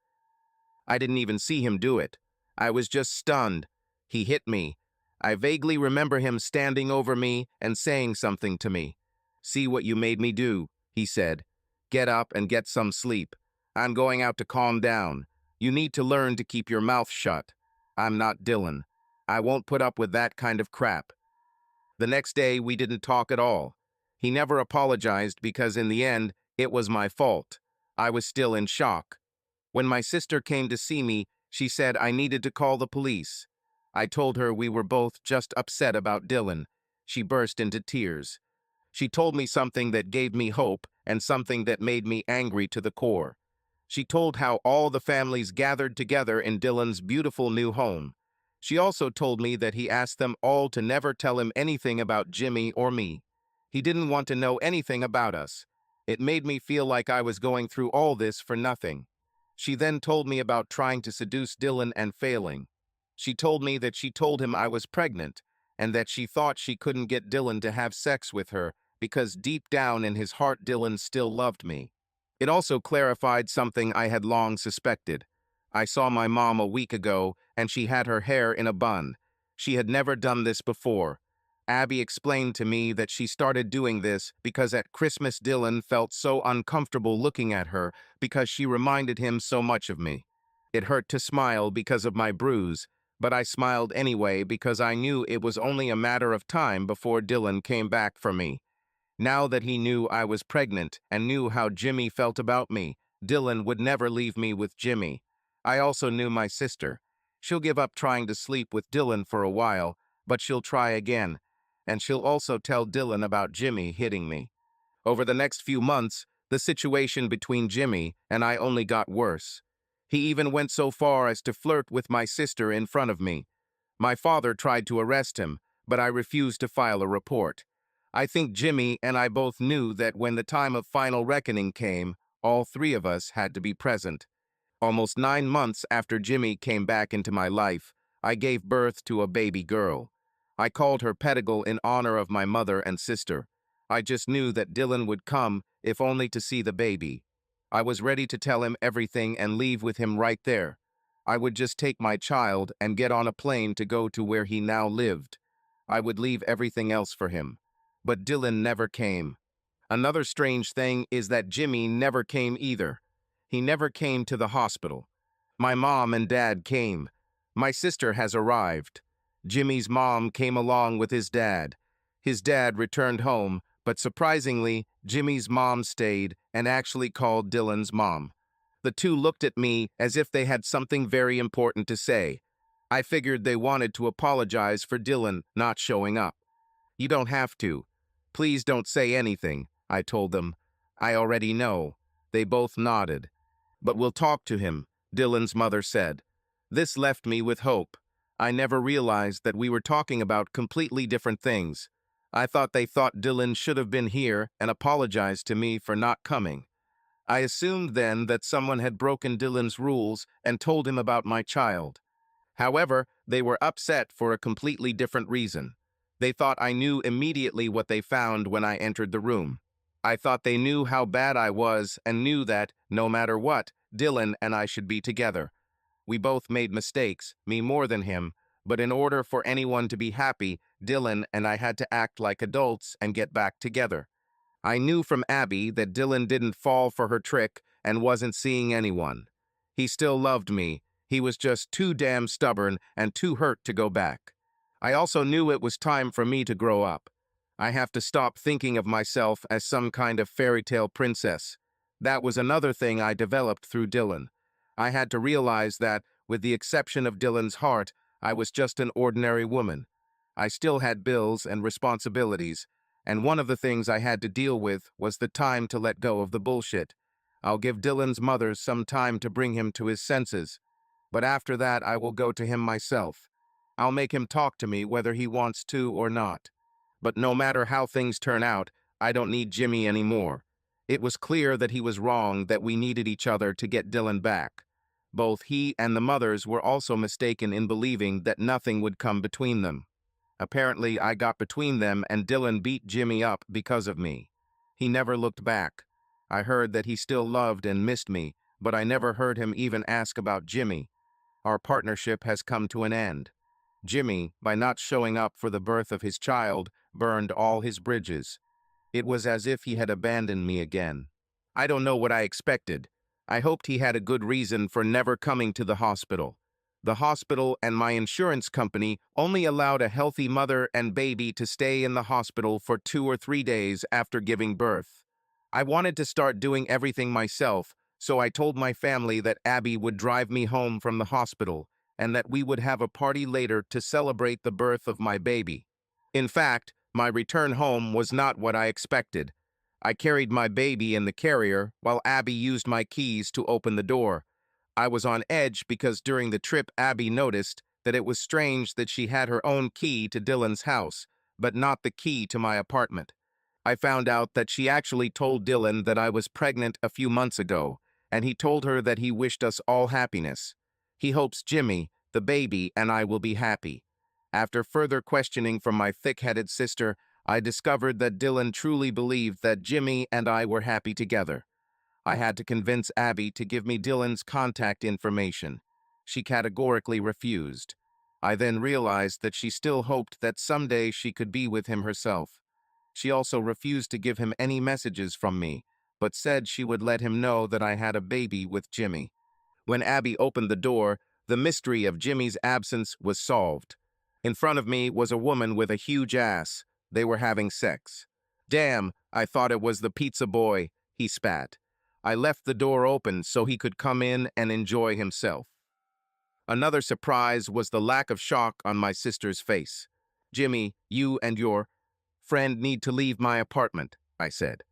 I didn't even see him do it. I was just stunned. He hit me. I vaguely remember him standing over me and saying something to me. "See what you made me do," he said. "Get up and get some sleep. I'm going out to calm down. You need to learn to keep your mouth shut. I'm not Dylan. I won't put up with that kind of crap." The next day, we didn't talk at all. He never apologized because in the end, it was my fault. I was still in shock. When my sister came to see me, she said I needed to call the police. I told her we were both just upset about Dylan. She burst into tears. She told me something that gave me hope and something that made me angry to the core. She told how all the families gathered together in Dylan's beautiful new home. She also told me that he asked them all to never tell him anything about Jimmy or me. He didn't want to know anything about us. It made me feel like I was going through all this for nothing. She then told me about trying to seduce Dylan and failing. She told me that she told him I was pregnant and that she thought she couldn't get Dylan to have sex with her because deep down in his heart Dylan still loved me. It also clarified something I had long suspected. I saw my mom a week ago and she had her hair in a bun. She had never done this before. Abby explained to me that she started doing this because at Christmas Dylan felt so uncomfortable looking at her because she reminded him so much of me. It hurt to smile because of my bruise, but I smiled anyway because I knew it was only a matter of time before Dylan came back for me. Now that he knew I was pregnant and knew how Jimmy felt about me, Dylan would never leave me with Jimmy. I also knew my sister. She'll give up trying to sleep with Dylan for a while, but she'll try again. And she'll also tell Dylan about Jimmy hitting me. Over the next few months, the situation between Jimmy and I only got worse. He even went so far as to flirt with my sister in front of me. My father tried to arrest him, but I refused to file a report. I think Jimmy and I both knew that when the time of final reckoning came, all three of us had to be present. Almost 9 months after Jimmy came back into my life, I gave birth to a baby girl. I called her Pettigal in honor of my mother and sister. I just knew that Dylan would come, if only to see the baby. I was ready to tell him everything and leave with him right there. I would just take my child and get on a plane to go to where he now lived. I would leave everything else for him. But Dylan never came. Another strange thing is that Jimmy never came either. He never came to the hospital. My mom and dad came. My sister has arrived. Jimmy's mom came along with his dad. His dad returned home, but surprisingly, Jimmy's mom stayed and actually called Dylan's mom. The two looked at me as if they had something very important to say. I figured they wanted to apologize for Dylan not showing up. You don't have to. Please don't say anything, I told them. I already know. They both nodded. But we'll talk to him, Dylan's mother said. This left me with hope. I never realized that we were talking about completely different things. I thought they thought Dylan should have been here and apologized to me for not coming. I assumed then that someone had broken Dylan's rules and told him about my child. However, they were upset for a completely different reason. They thought I knew immediately what they found when I entered the room. I thought they knew how bad I was and knew that, no matter what, Dylan and I should be together. We both made mistakes, me more than him, but in order for anyone to be happy, Dylan and I had to act like adults and get back together. I knew from Abby that Dylan didn't fall for her trick and wasn't seeing anyone. He still loved me. He was just too damn stubborn and too hurt to go back. I also knew it was time for me to grow up. I have to stop thinking of myself as some kind of fairy tale princess. That was another thing I developed through Dylan. I had to realize that, with the exception of Dylan's heart, I was just an ordinary woman. I still had bills and responsibilities, and one of the things I had to deal with was the time to let go of the bullshit. I'll give Dylan's mother some time to bring him to his senses, but after that I will go to him myself. I'll make him talk to me whether he wants to or not. But no matter how things turn out, I don't need Jimmy anymore. It was clear that he was wrong, that we needed each other to get Dylan back. Both he and the mothers were also mistaken in believing that nothing would come between them. Apparently, I got between them and Dylan beat Jimmy up because of me. He never looked back. I heard that he still loved and missed me, but I never heard him even ask about Jimmy. Our partnership has come to an end. Jimmy, by not showing up for the birth of his child, burned all his bridges. It was as if he had abandoned me again. I don't know what I expected. I hoped he had a good reason for never coming to the hospital. The hospital and my insurance company only allowed a healthy mother and baby to stay in the hospital for 2 or 3 days after giving birth. I wanted to start doing everything myself, so I told my family that Abby would drive me home from the hospital and that we would have a party later to celebrate the birth of my baby. In fact, my return home was not what I expected. I carried my baby in the carrier while Abby used my keys to open the door. I was on edge because during the trip Abby noticed that it was strange that she had her own key to Dylan's house, but not the key to my apartment. I found out that she actually told Dylan that I was pregnant a few months ago, and he told her that he wished us all happiness. He hopes Jimmy, the baby, and I will be happy. After further questioning from my thick-headed sister, I discovered that Dylan truly believed that Jimmy and I were happy together. I had to convince Abby to give me Dylan's contact information. She categorically refused. I then realized that she still hoped that someday she could be with him herself. She also refused to give him any messages from me, but said she would let him know that I had a baby with Jimmy. When Abby opened the door, the mystery of Jimmy's absence was solved. In front of me was a woman with a huge ass. They were having sex. "Damn, I thought it was the pizza boy," he spat. I left the door open so he could come in and enjoy himself. Another surprise was the lack of shock on my sister's face. "Jimmy, you and your friend need to leave my apartment," I said.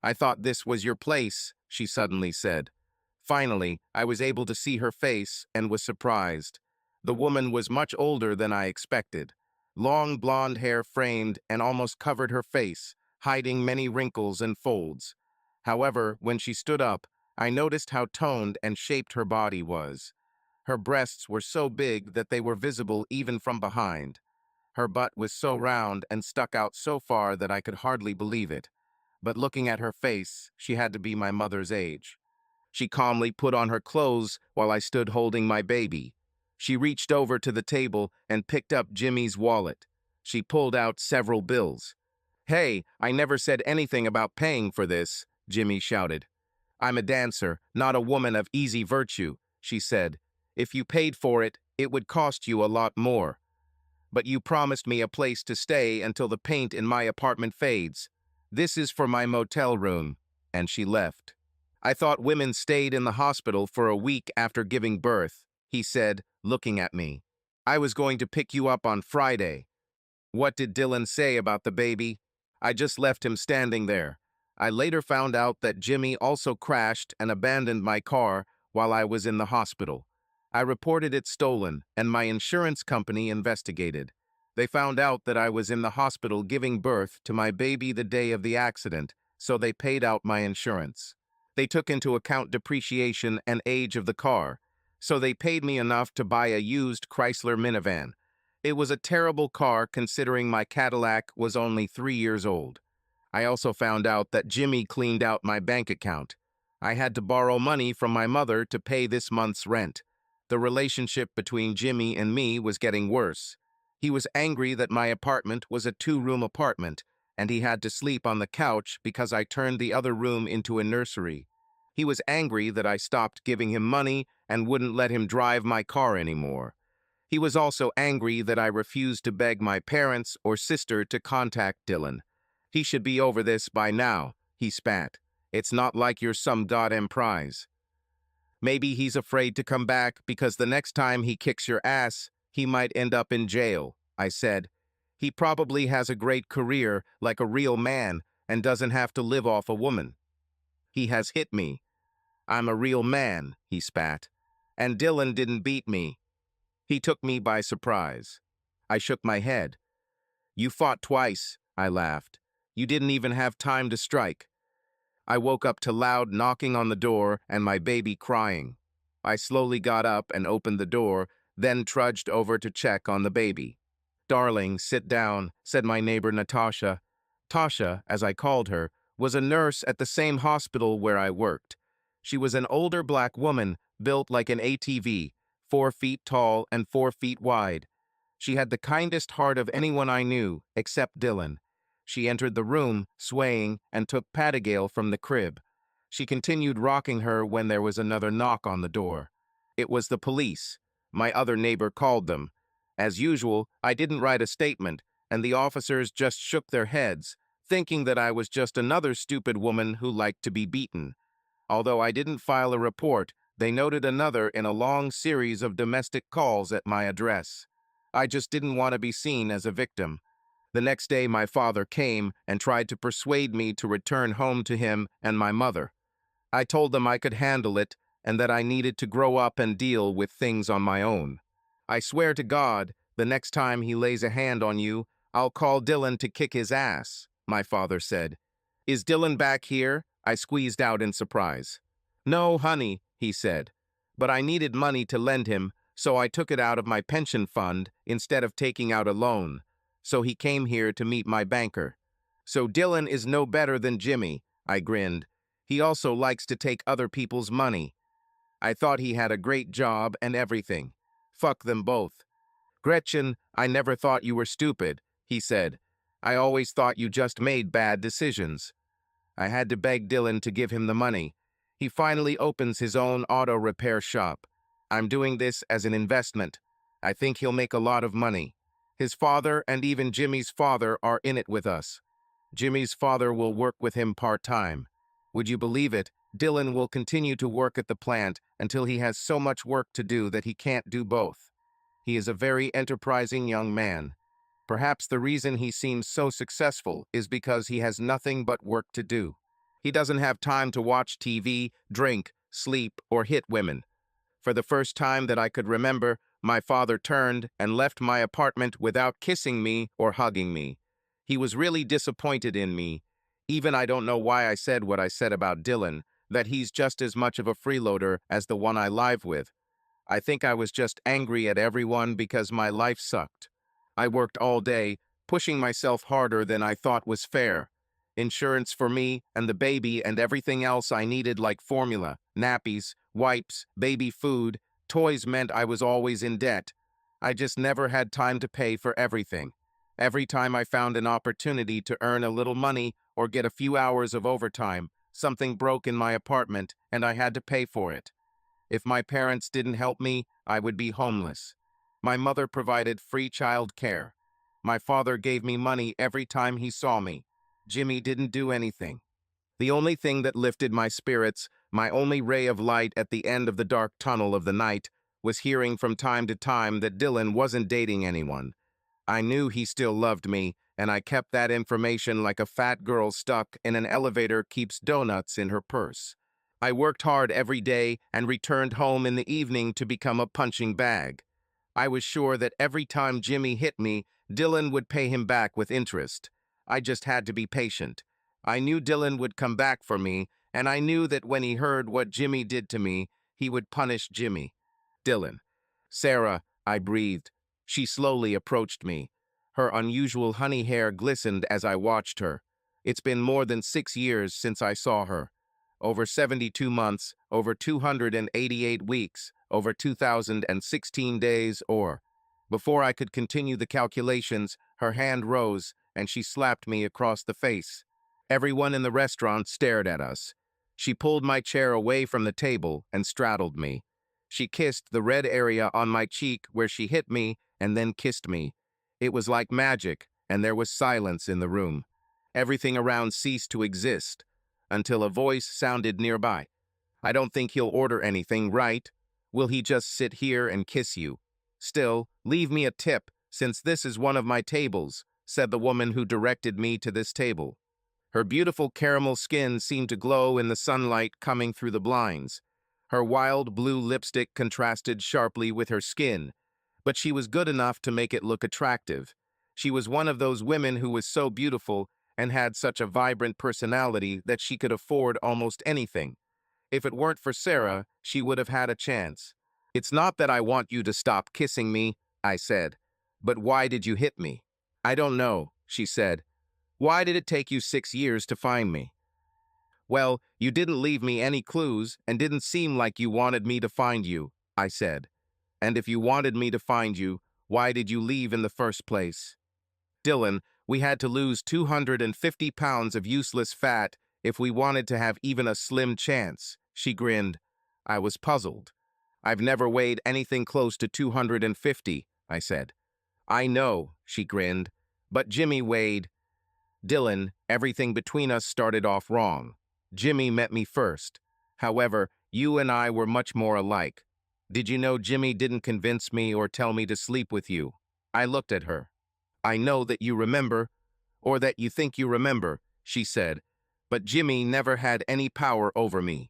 "I thought this was your place," she suddenly said. Finally, I was able to see her face and was surprised. The woman was much older than I expected. Long blonde hair framed and almost covered her face, hiding many wrinkles and folds. However, when she stood up, I noticed how toned and shaped her body was. Her breasts were so big that they were visible even from behind. Her butt was so round and stuck out so far that I could hardly believe it. But looking at her face, she had to be my mother's age. She calmly put on her clothes while I stood holding my baby. She reached over to the table and picked up Jimmy's wallet. She pulled out several bills. "Hey, I never said anything about paying for this," Jimmy shouted. "I'm a dancer, not a woman of easy virtue," she said. "If you paid for it, it would cost you a lot more. But you promised me a place to stay until the paint in my apartment fades. This is for my motel room," and she left. "I thought women stayed in the hospital for a week after giving birth," he said, looking at me. "I was going to pick you up on Friday. What did Dylan say about the baby?" "I just left him standing there." I later found out that Jimmy also crashed and abandoned my car while I was in the hospital. I reported it stolen, and my insurance company investigated. They found out that I was in the hospital giving birth to my baby the day of the accident, so they paid out my insurance. They took into account depreciation and age of the car, so they paid me enough to buy a used Chrysler minivan. It was a terrible car considering my Cadillac was only 3 years old. I also found out that Jimmy cleaned out my bank account. I had to borrow money from my mother to pay this month's rent. The relationship between Jimmy and me was getting worse. He was angry that my apartment was a 2-room apartment, and he had to sleep on the couch because I turned the other room into a nursery. He was angry that I stopped giving him money and wouldn't let him drive my car anymore. He was also angry that I refused to beg my parents or sister to contact Dylan. "He should be over this by now," he spat. "It's not like you're some goddamn prize." "Maybe he's afraid to come back because the next time he kicks your ass, he might end up in jail," I said. "He probably has a great career like a real man and doesn't have to live off a woman." "He has hit me. I'm a real man," he spat. "And Dylan didn't beat me. He took me by surprise." I shook my head. "You fought twice," I laughed. "You didn't even have time to strike." I woke up to loud knocking on the door and my baby crying. I slowly got up and opened the door, then trudged over to check on the baby. "Darling, sit down," said my neighbor Natasha. Tasha, as I called her, was a nurse at the same hospital where I worked. She was an older black woman, built like an ATV, 4 feet tall and 4 feet wide. She had the kindest heart of anyone I knew, except Dylan. She entered the room, swaying, and took Patigale from the crib. She continued rocking her when there was another knock on the door. It was the police. my other neighbor called them. As usual, I didn't write a statement, and the officers just shook their heads, thinking that I was just another stupid woman who liked to be beaten. Although I didn't file a report, they noted another in a long series of domestic calls at my address. I just didn't want to be seen as a victim. The next day, my father came and tried to persuade me to return home to him and my mother. I told them I could handle it and that I needed to grow up and deal with things on my own. I swear to God, the next time he lays a hand on you, I'll call Dylan to kick his ass, my father said. Is Dylan back here? I squeezed out in surprise. No, honey, he said. But I needed money to lend him, so I took it out of my pension fund instead of taking out a loan. So he came here to meet my banker. So Dylan is no better than Jimmy, I grinned. He also likes to take other people's money. I thought he had a great job and everything. Fuck them both. Gretchen, I never thought you were stupid, he said. I always thought you just made bad decisions. I had to beg Dylan to give him the money. He finally opens his own auto repair shop. I'm doing this as an investment. I think he'll make a lot of money. His father and even Jimmy's father are in it with us. Jimmy's father will work with him part-time. Would you believe it? Dylan will continue to work at the plant until he has so much work to do that he can't do both. He is a very enterprising young man. Perhaps the reason he seems so successful is because he has nothing but work to do. He doesn't have time to watch TV, drink, sleep, or hit women. For the first time that I could remember, my father turned and left my apartment without kissing me or hugging me. He was really disappointed in me. Even I don't know why I said what I said about Dylan, that he's just as much of a freeloader as the one I live with. I think I was just angry at everyone because my life sucked. I worked all day, pushing myself harder than I thought was fair. Insurance for me and the baby and everything else I needed, like formula, nappies, wipes, baby food, toys, meant I was always in debt. I just never had time to pay for everything. Every time I found an opportunity to earn a little money or get a few hours of overtime, something broke in my apartment and I had to pay for it. If my parents didn't help me, I would be homeless. My mother provided free child care. My father gave me money every time he saw me. Jimmy didn't do anything. The only thing that lifted my spirits, my only ray of light at the end of the dark tunnel of the night, was hearing from time to time that Dylan wasn't dating anyone. I knew he still loved me, and I kept that information like a fat girl stuck in an elevator keeps donuts in her purse. I worked hard every day and returned home in the evening to become a punching bag. I was sure that every time Jimmy hit me, Dylan would pay him back with interest. I just had to be patient. I knew Dylan would come back for me, and I knew that when he heard what Jimmy did to me, he would punish Jimmy. Dylan. Sarah, I breathed. She slowly approached me. Her unusual honey hair glistened as I watched her. It's been more than 6 years since I saw her. Over 72 months, over 288 weeks, over 2,016 days, or... Before I could continue the calculations, her hand rose, and she slapped me across the face. Everyone in the restaurant stared at us. She pulled my chair away from the table and straddled me. She kissed the red area on my cheek where she hit me, and then kissed me. It was like magic, and there was silence in the room. Everything around ceased to exist, until a voice sounded nearby. I don't think he'll order anything, right? Will he just sit here and kiss you? Still, leave me a tip, since this is one of my tables, said the woman who directed me to this table. Her beautiful caramel skin seemed to glow in the sunlight coming through the blinds. Her wild blue lipstick contrasted sharply with her skin, but she was good enough to make it look attractive. She was one of those women who was so beautiful and had such a vibrant personality that she could afford almost anything. If it weren't for Sarah, she would have had a chance. It's not that I want you to stop kissing me, I said. But why did you hit me? I don't know, she said. Why did it take you 6 years to find me? Well, you didn't leave me any clues and didn't seem like you wanted me to find you, I said. And if you wanted me to find you, why did you leave in the first place? Dylan, we had to lose 250 pounds of useless fat if we wanted to have even a slim chance, she grinned. I was puzzled. I've never weighed anything close to 250, I said. I know, she grinned. But Jimmy weighed. Dylan, everything between us started off wrong. Jimmy met me first. However, you and I were much more alike. Did you know Jimmy didn't convince me or tell me to sleep with you? I looked at her. I know that you remember, or that you think you remember, she said, but Jimmy never had any power over me.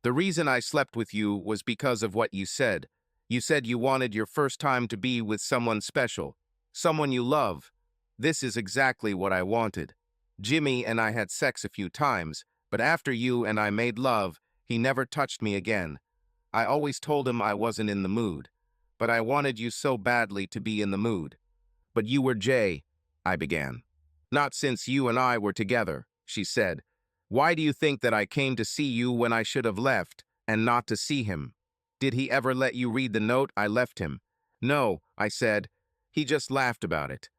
The reason I slept with you was because of what you said. You said you wanted your first time to be with someone special, someone you love. This is exactly what I wanted. Jimmy and I had sex a few times, but after you and I made love, he never touched me again. I always told him I wasn't in the mood, but I wanted you so badly to be in the mood. But you were Jay, I began. Not since you and I were together, she said. Why do you think that I came to see you when I should have left, and not to see him? Did he ever let you read the note I left him? No, I said. He just laughed about it.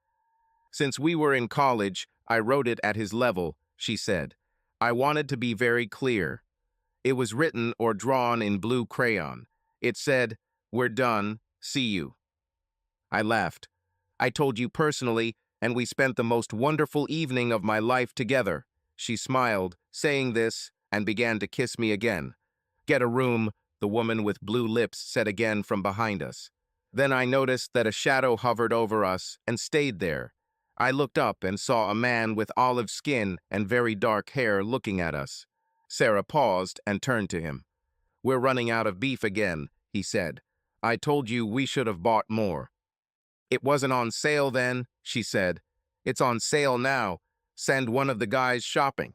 Since we were in college, I wrote it at his level, she said. I wanted to be very clear. It was written or drawn in blue crayon. It said, "We're done, see you." I laughed. I told you personally, and we spent the most wonderful evening of my life together. She smiled, saying this, and began to kiss me again. Get a room, the woman with blue lips said again from behind us. Then I noticed that a shadow hovered over us and stayed there. I looked up and saw a man with olive skin and very dark hair looking at us. Sarah paused and turned to him. We're running out of beef again, he said. I told you we should have bought more. It wasn't on sale then, she said. It's on sale now. Send one of the guys shopping.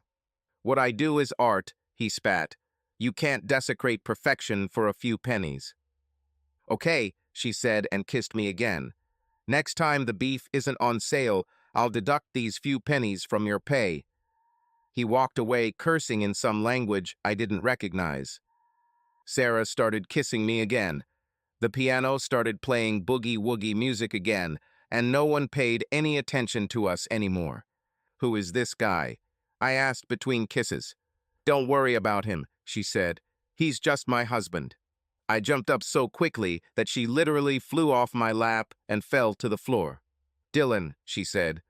What I do is art, he spat. You can't desecrate perfection for a few pennies. Okay, she said and kissed me again. Next time the beef isn't on sale, I'll deduct these few pennies from your pay. He walked away cursing in some language I didn't recognize. Sarah started kissing me again. The piano started playing boogie-woogie music again, and no one paid any attention to us anymore. Who is this guy? I asked between kisses. Don't worry about him, she said. He's just my husband. I jumped up so quickly that she literally flew off my lap and fell to the floor. Dylan, she said.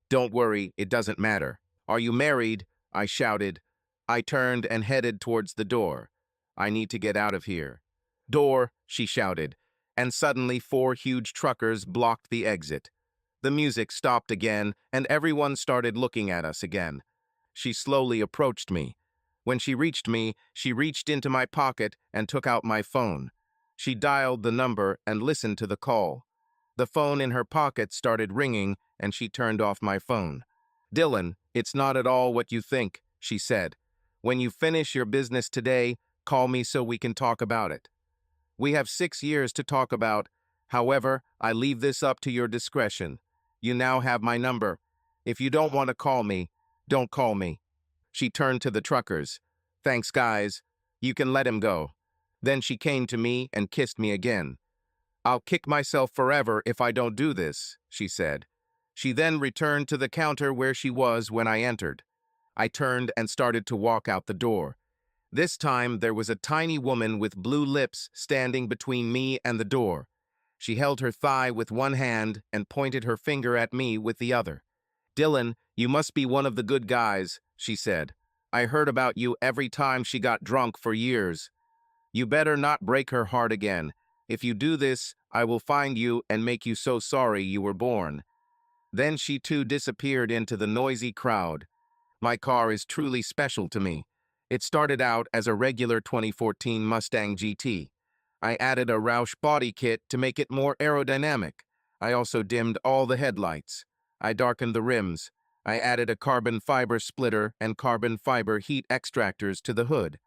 Don't worry, it doesn't matter. Are you married? I shouted. I turned and headed towards the door. I need to get out of here. Door, she shouted, and suddenly 4 huge truckers blocked the exit. The music stopped again, and everyone started looking at us again. She slowly approached me. When she reached me, she reached into my pocket and took out my phone. She dialed the number and listened to the call. The phone in her pocket started ringing, and she turned off my phone. Dylan, it's not at all what you think, she said. When you finish your business today, call me so we can talk about it. We have 6 years to talk about. However, I leave this up to your discretion. You now have my number. If you don't want to call me, don't call me. She turned to the truckers. Thanks, guys. You can let him go. Then she came to me and kissed me again. I'll kick myself forever if I don't do this, she said. She then returned to the counter where she was when I entered. I turned and started to walk out the door. This time, there was a tiny woman with blue lips standing between me and the door. She held her thigh with one hand and pointed her finger at me with the other. Dylan, you must be one of the good guys, she said. I heard about you every time she got drunk for years. You better not break her heart again. If you do this, I will find you and make you so sorry you were born. Then she too disappeared into the noisy crowd. My car is truly special to me. It started out as a regular 2014 Mustang GT. I added a Roush body kit to make it more aerodynamic. I also dimmed all the headlights. I darkened the rims. I added a carbon fiber splitter and carbon fiber heat extractors to the hood.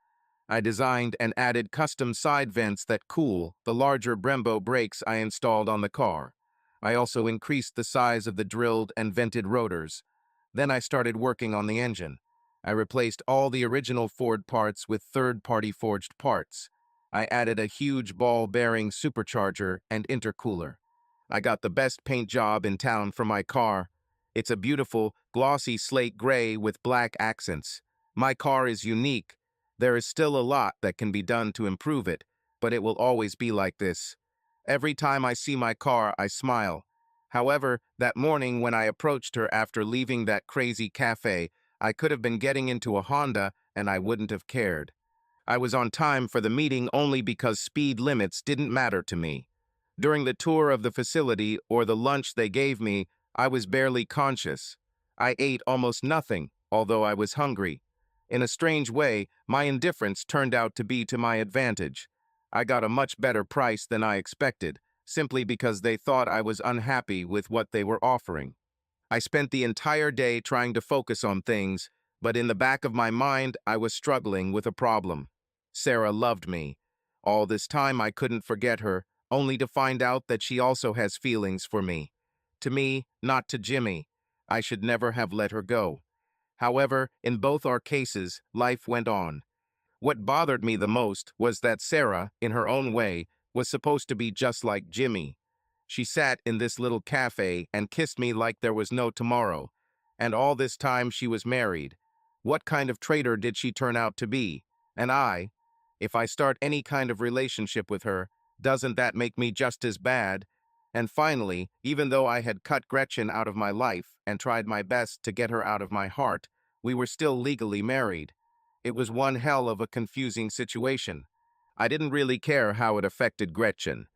I designed and added custom side vents that cool the larger Brembo brakes I installed on the car. I also increased the size of the drilled and vented rotors. Then I started working on the engine. I replaced all the original Ford parts with third-party forged parts. I added a huge ball-bearing supercharger and intercooler. I got the best paint job in town for my car. It's a beautiful, glossy slate gray with black accents. My car is unique. There is still a lot that can be done to improve it, but it will always be like this. Every time I see my car, I smile. However, that morning when I approached her after leaving that crazy cafe, I could have been getting into a Honda and I wouldn't have cared. I was on time for the meeting only because speed limits didn't matter to me. During the tour of the facility or the lunch they gave me, I was barely conscious. I ate almost nothing, although I was hungry. In a strange way, my indifference turned out to be to my advantage. I got a much better price than I expected, simply because they thought I was unhappy with what they were offering. I spent the entire day trying to focus on things, but in the back of my mind, I was struggling with a problem. Sarah loved me. All this time I couldn't forget her, only to find out that she also has feelings for me. To me, not to Jimmy. I should never have let her go. However, in both our cases, life went on. What bothered me the most was that Sarah, in her own way, was supposed to be just like Jimmy. She sat in this little cafe and kissed me like there was no tomorrow. And all this time she was married. What kind of traitor did she turn out to be? And if I start any kind of relationship with her, doesn't that make me just as bad? And finally, even though I had cut Gretchen out of my life and tried my best to get her out of my heart, we were still legally married. It was one hell of a confusing situation. I didn't really care how it affected Gretchen.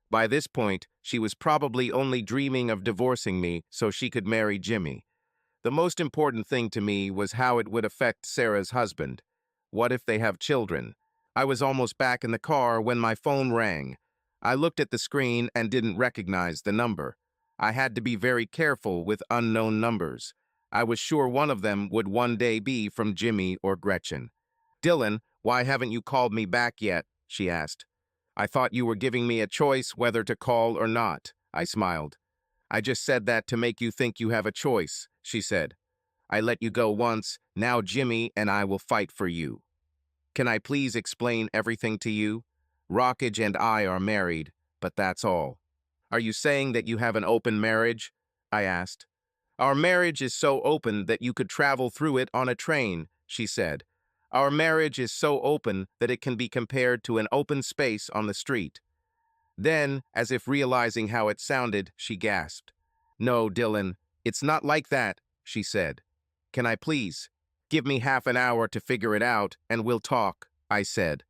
By this point, she was probably only dreaming of divorcing me so she could marry Jimmy. The most important thing to me was how it would affect Sarah's husband. What if they have children? I was almost back in the car when my phone rang. I looked at the screen and didn't recognize the number. I had to be very careful with unknown numbers. I was sure one of them would one day be from Jimmy or Gretchen. "Dylan, why haven't you called me back yet?" she asked. "I thought you were giving me a choice whether to call or not," I smiled. "I just said that to make you think you have a choice," she said. "I let you go once, now Jimmy and I will fight for you. Can I please explain everything to you? Rockage and I are married, but that's all." "Are you saying that you have an open marriage?" I asked. "Our marriage is so open that you could travel through it on a train," she said. "Our marriage is so open that it can be compared to an open space on the street." Then, as if realizing how it sounded, she gasped. "No, Dylan, it's not like that," she said. "Can I please? Give me half an hour to figure it out, and we'll talk," I said.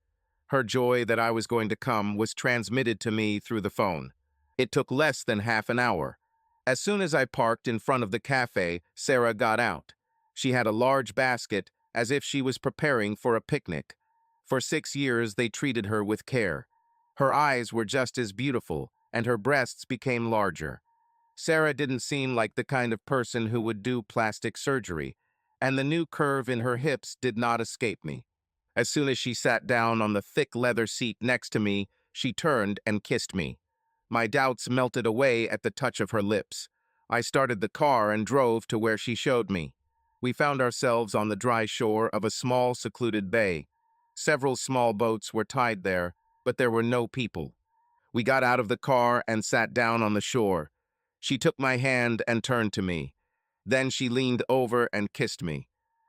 Her joy that I was going to come was transmitted to me through the phone. It took less than half an hour. As soon as I parked in front of the cafe, Sarah got out. She had a large basket, as if she was preparing for a picnic. For 6 years, they treated her with care. Her eyes were just as beautiful, and her breasts became larger. Sarah didn't seem like the kind of person who would do plastic surgery, and the new curve in her hips did not escape me. As soon as she sat down on the thick leather seat next to me, she turned and kissed me. My doubts melted away at the touch of her lips. I started the car and drove to where she showed me. We found ourselves on the dry shore of a small, secluded bay. Several small boats were tied there, but there were no people. We got out of the car and sat down on the shore. She took my hand and turned to me. Then she leaned over and kissed me.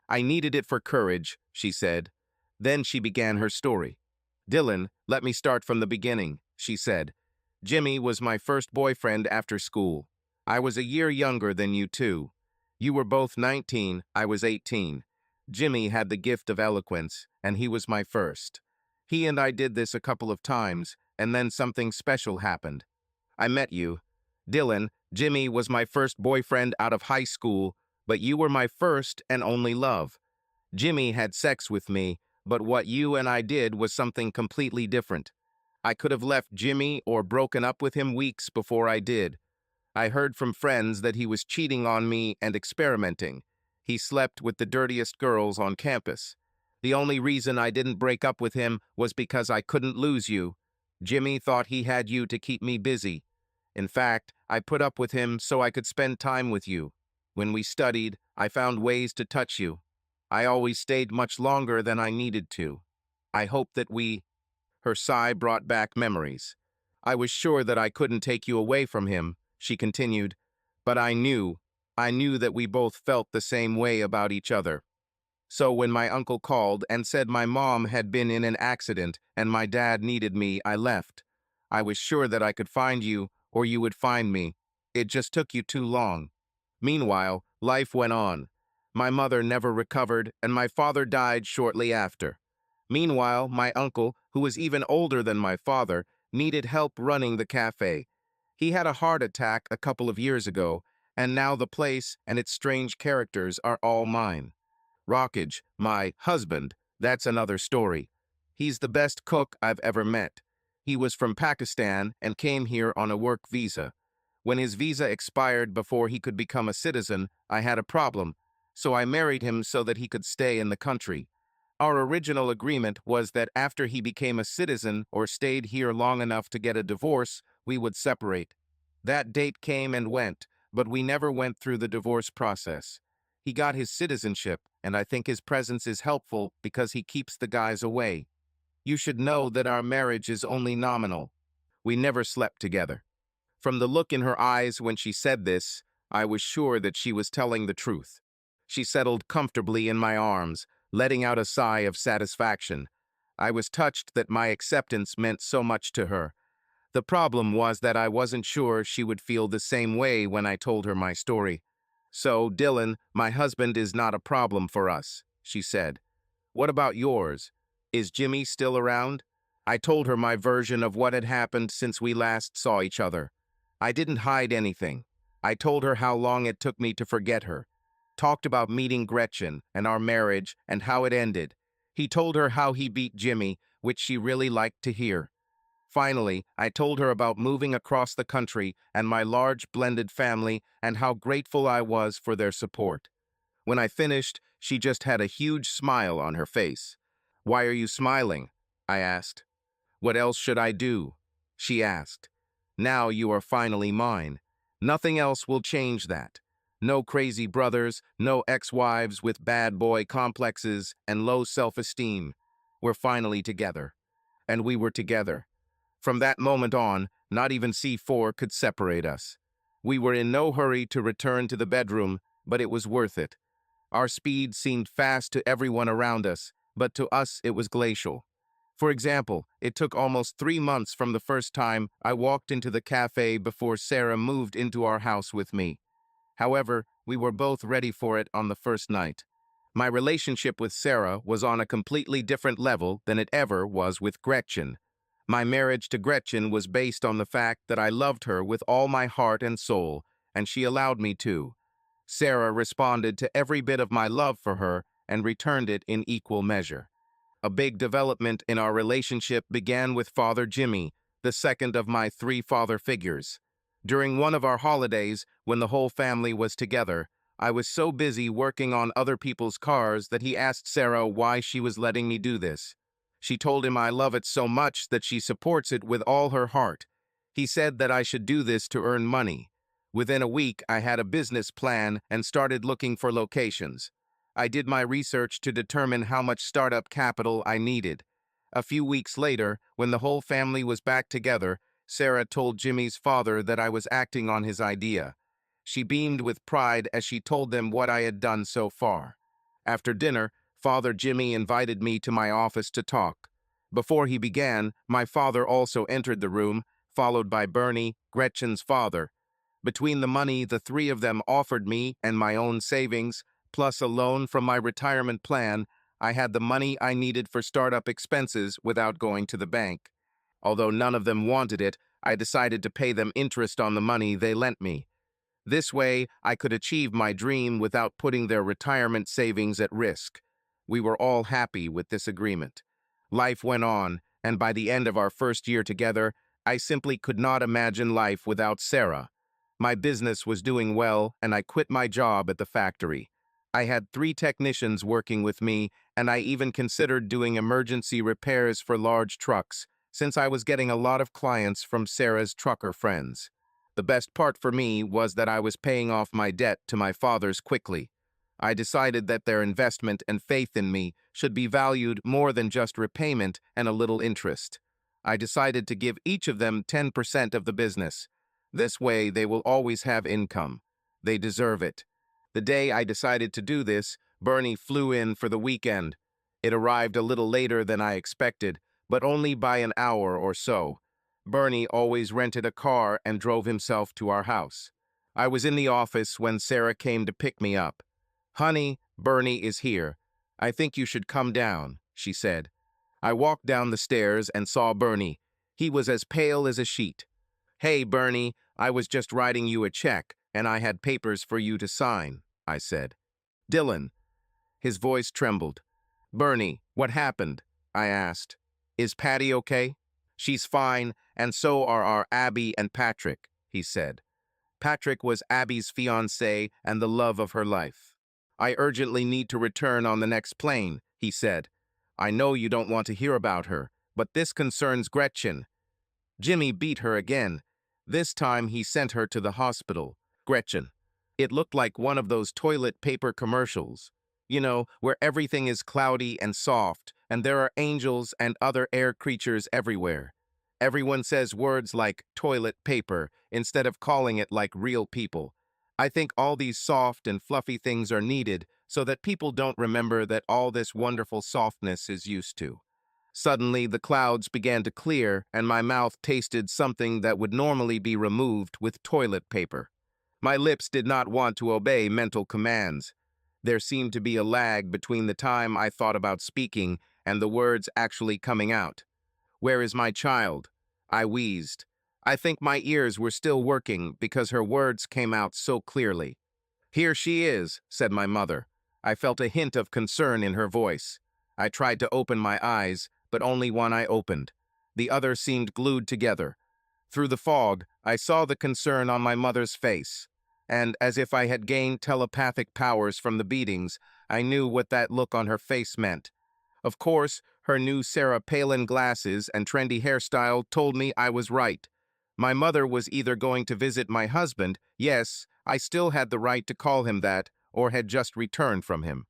"I needed it for courage," she said. Then she began her story. "Dylan, let me start from the beginning," she said. "Jimmy was my first boyfriend after school. I was a year younger than you two. You were both 19, I was 18. Jimmy had the gift of eloquence, and he was my first. He and I did this a couple of times, and then something special happened. I met you. Dylan, Jimmy was my first boyfriend out of high school, but you were my first and only love. Jimmy had sex with me, but what you and I did was something completely different. I could have left Jimmy or broken up with him weeks before I did. I heard from friends that he was cheating on me and experimenting. He slept with the dirtiest girls on campus. The only reason I didn't break up with him was because I couldn't lose you. Jimmy thought he had you to keep me busy. In fact, I put up with him so I could spend time with you. When we studied, I found ways to touch you. I always stayed much longer than I needed to. I hope that we—" Her sigh brought back memories. "I was sure that I couldn't take you away from him," she continued, "but I knew that we both felt the same way about each other. So when my uncle called and said my mom had been in an accident and my dad needed me, I left. I was sure that I could find you or you would find me. It just took you too long. Meanwhile, life went on. My mother never recovered and my father died shortly after. Meanwhile, my uncle, who was even older than my father, needed help running the cafe. He had a heart attack a couple of years ago, and now the place and its strange characters are all mine. Rockage, my husband, that's another story. He's the best cook I've ever met. He was from Pakistan and came here on a work visa. When his visa expired before he could become a citizen, I had a problem, so I married him so that he could stay in the country. Our original agreement was that after he became a citizen or stayed here long enough to get a divorce, we would separate. That date came and went, but we never went through the divorce process. He got his citizenship, and I think his presence is helpful because he keeps the guys away. You should know that our marriage is only nominal. We never slept together. From the look in her eyes when she said this, I was sure that she was telling the truth. She settled comfortably in my arms, letting out a sigh of satisfaction. I was touched that my acceptance meant so much to her. The problem was that I wasn't sure she would feel the same way when I told her my story. So, Dylan, my husband is not a problem for us, she said. What about yours? Is Jimmy still around? I told her my version of what had happened since we last saw each other. I didn't hide anything. I told her how long it took me to forget her. Talked about meeting Gretchen and our marriage and how it ended. He told her how he beat Jimmy, which she really liked to hear. Finally, I told her about moving across the country and my large blended family and how grateful I was for their support. When I finished, she just had a huge smile on her face. "Why are you smiling?" I asked. "What else should I do?" she asked. "Now you are finally mine. Nothing else will change that. No crazy brothers, no ex-wives with bad boy complexes and low self-esteem. We're finally together." And we were together. From that moment on, not even C4 could separate us. We were in no hurry to return to the bedroom, but it was worth it. Our speed seemed fast to everyone around us, but to us it was glacial. For example, it took almost 3 months from the first time I walked into the cafe before Sarah moved into our house with me. However, we were both ready for it on the first night. My relationship with Sarah was on a completely different level than it ever was with Gretchen. My marriage to Gretchen was based on the fact that I loved her with all my heart and soul, and she allowed me to. Sarah responded to every bit of my love for her and returned it in equal measure. A big development in our relationship began with Father Jimmy, the second of my three father figures. During one of our holidays, when the whole family was together, I was so busy working on other people's cars that he asked Sarah why she was letting me do this. She told him I love it so much that she supports it with all her heart. He said that I should do this to earn money. Within a week, I had a business plan and started looking for locations. I did my research to determine how much startup capital I needed. A few weeks later, when the whole family was back together, Sarah told Jimmy's father that I was acting on his idea. She beamed with pride as she told them what I had done so far. After dinner, Father Jimmy invited me to my office to talk. Before he began, my father also entered the room, followed by Bernie, Gretchen's father. Between the money the three of them offered me and my own savings, plus a loan from my retirement plan, I had the money I needed for startup expenses without going to the bank. Although none of them wanted it, I decided to pay them interest on the money they lent me. This way, I could achieve my dream without putting their retirement savings at risk. We were all happy with this agreement. Life went on, and by the end of our first year together, I simply could not imagine life without Sarah. My business was doing well, and I quit my job at the factory. I had 3 technicians working with me, and I even considered doing emergency repairs for large trucks, since I was getting a lot of clients from Sarah's trucker friends. The best part for me was that I was paying off my debt to my fathers quickly. I decided that their investment and faith in me should be valued more than just repayment and a little interest. I decided to give each of them 10% of the business. This way, they will always have income. They deserve it. The day I decided to do this, Bernie flew in for the weekend. It arrived a little later than I expected, but only by an hour or so. Bernie always rented a car and drove himself to our house. I was in the office when Sarah came to pick me up. "Honey, Bernie is here. I think you should come down," she said. I walked down the stairs and saw Bernie. He was as pale as a sheet. "Hey, Bernie, I was just writing you a check, and I had papers for you to sign," I said. "Dylan." His voice trembled. "Bernie, what happened?" I asked. "Is Patty okay?" "She's fine, and so are our Abby and Patrick," he said. Patrick was Abby's fiancé and the love of her life. "I urgently need to return on the next plane," he said. "I know you don't want to hear about her, but this concerns Gretchen. Jimmy beat her again. This time he sent her to the hospital." Gretchen. It looked like one of those toilet paper commercials. You know, where everything is cloudy and soft, and there are angels and other air creatures everywhere. Everyone says words like toilet paper instead of calling it like real people. I think all these soft and fluffy things are needed so that people don't remember that all this wonderful softness is used to. Suddenly, the clouds began to clear, and my mouth tasted something that would normally be removed with toilet paper. My lips did not want to obey mental commands. There seemed to be a lag between the time I thought about speaking and the words actually coming out. "Where is my child?" I wheezed. I think my ears were still working because her words came out so clearly. "Here she is," said my mother. I felt a hint of concern in her voice. I tried to open my eyes, but only one eye opened. The other seemed glued together. Through the fog, I saw the concern on my mother's face, and as if I had gained telepathic powers from the beatings, I knew what that look on her face meant. Of course, her new Sarah Palin glasses and trendy hairstyle told me I was right. My mother was either going to visit my husband, yes, I still had the right to call him that, or had just returned from him.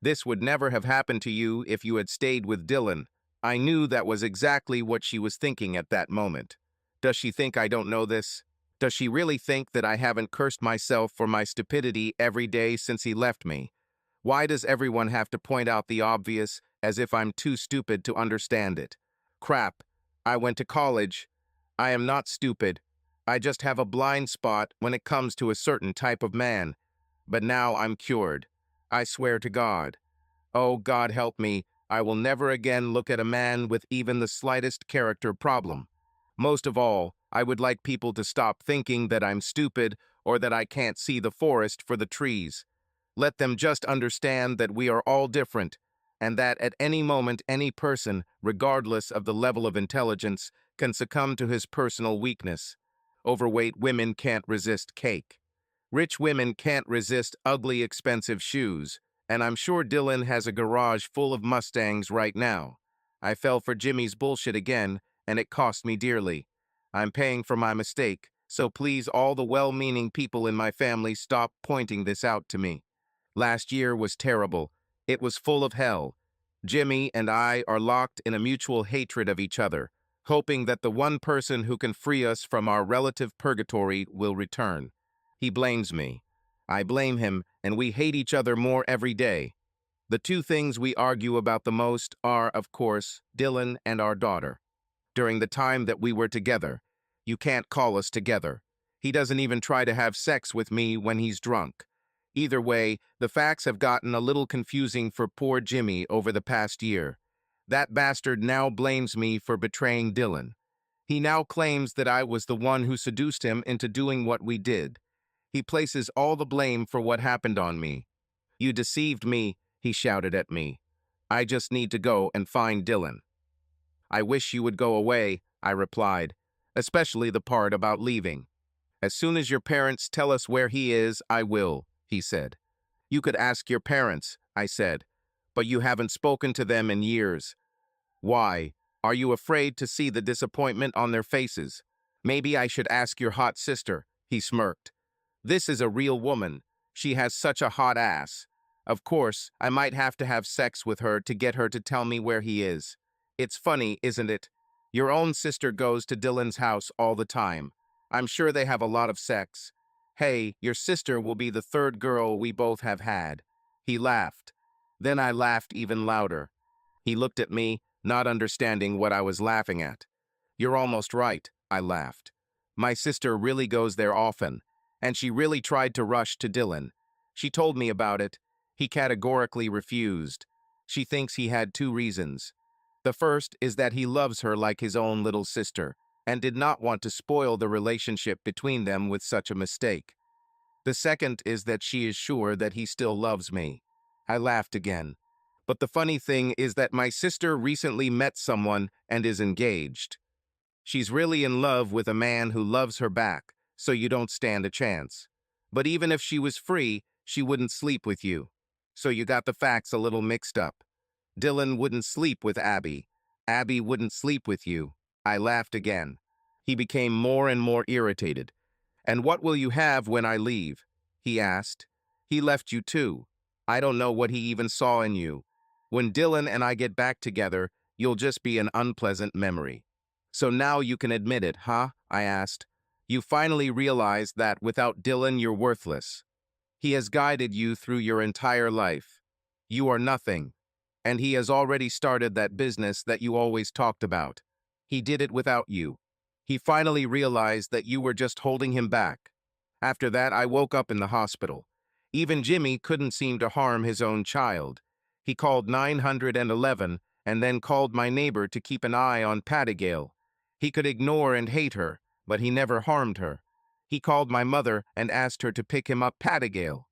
"This would never have happened to you if you had stayed with Dylan." I knew that was exactly what she was thinking at that moment. Does she think I don't know this? Does she really think that I haven't cursed myself for my stupidity every day since he left me? Why does everyone have to point out the obvious as if I'm too stupid to understand it? Crap. I went to college. I am not stupid. I just have a blind spot when it comes to a certain type of man. But now I'm cured. I swear to God. Oh, God help me, I will never again look at a man with even the slightest character problem. Most of all, I would like people to stop thinking that I'm stupid or that I can't see the forest for the trees. Let them just understand that we are all different, and that at any moment any person, regardless of the level of intelligence, can succumb to his personal weakness. Overweight women can't resist cake. Rich women can't resist ugly, expensive shoes, and I'm sure Dylan has a garage full of Mustangs right now. I fell for Jimmy's bullshit again, and it cost me dearly. I'm paying for my mistake, so please all the well-meaning people in my family stop pointing this out to me. Last year was terrible. It was full of hell. Jimmy and I are locked in a mutual hatred of each other, hoping that the one person who can free us from our relative purgatory will return. He blames me. I blame him, and we hate each other more every day. The two things we argue about the most are, of course, Dylan and our daughter. During the time that we were together, you can't call us together. He doesn't even try to have sex with me when he's drunk. Either way, the facts have gotten a little confusing for poor Jimmy over the past year. That bastard now blames me for betraying Dylan. He now claims that I was the one who seduced him into doing what we did. He places all the blame for what happened on me. "You deceived me," he shouted at me. "I just need to go and find Dylan." "I wish you would go away," I replied, especially the part about leaving. "As soon as your parents tell us where he is, I will," he said. "You could ask your parents," I said, "but you haven't spoken to them in years." "Why? Are you afraid to see the disappointment on their faces?" "Maybe I should ask your hot sister," he smirked. "This is a real woman. She has such a hot ass. Of course, I might have to have sex with her to get her to tell me where he is. It's funny, isn't it? Your own sister goes to Dylan's house all the time. I'm sure they have a lot of sex. Hey, your sister will be the third girl we both have had." He laughed. Then I laughed even louder. He looked at me, not understanding what I was laughing at. You're almost right, I laughed. My sister really goes there often, and she really tried to rush to Dylan. She told me about it. He categorically refused. She thinks he had two reasons. The first is that he loves her like his own little sister, and did not want to spoil the relationship between them with such a mistake. The second is that she is sure that he still loves me. I laughed again. But the funny thing is that my sister recently met someone and is engaged. She's really in love with a man who loves her back, so you don't stand a chance. But even if she was free, she wouldn't sleep with you. So you got the facts a little mixed up. Dylan wouldn't sleep with Abby. Abby wouldn't sleep with you. I laughed again. He became more and more irritated. And what will you have when I leave? He asked. He left you too. I don't know what he even saw in you. When Dylan and I get back together, you'll just be an unpleasant memory. So now you can admit it, huh? I asked. You finally realize that without Dylan you're worthless. He has guided you through your entire life. You are nothing. And he has already started that business that you always talked about. He did it without you. He finally realized that you were just holding him back. After that, I woke up in the hospital. Even Jimmy couldn't seem to harm his own child. He called 911 and then called my neighbor to keep an eye on Pattigale. He could ignore and hate her, but he never harmed her. He called my mother and asked her to pick him up Pattigale.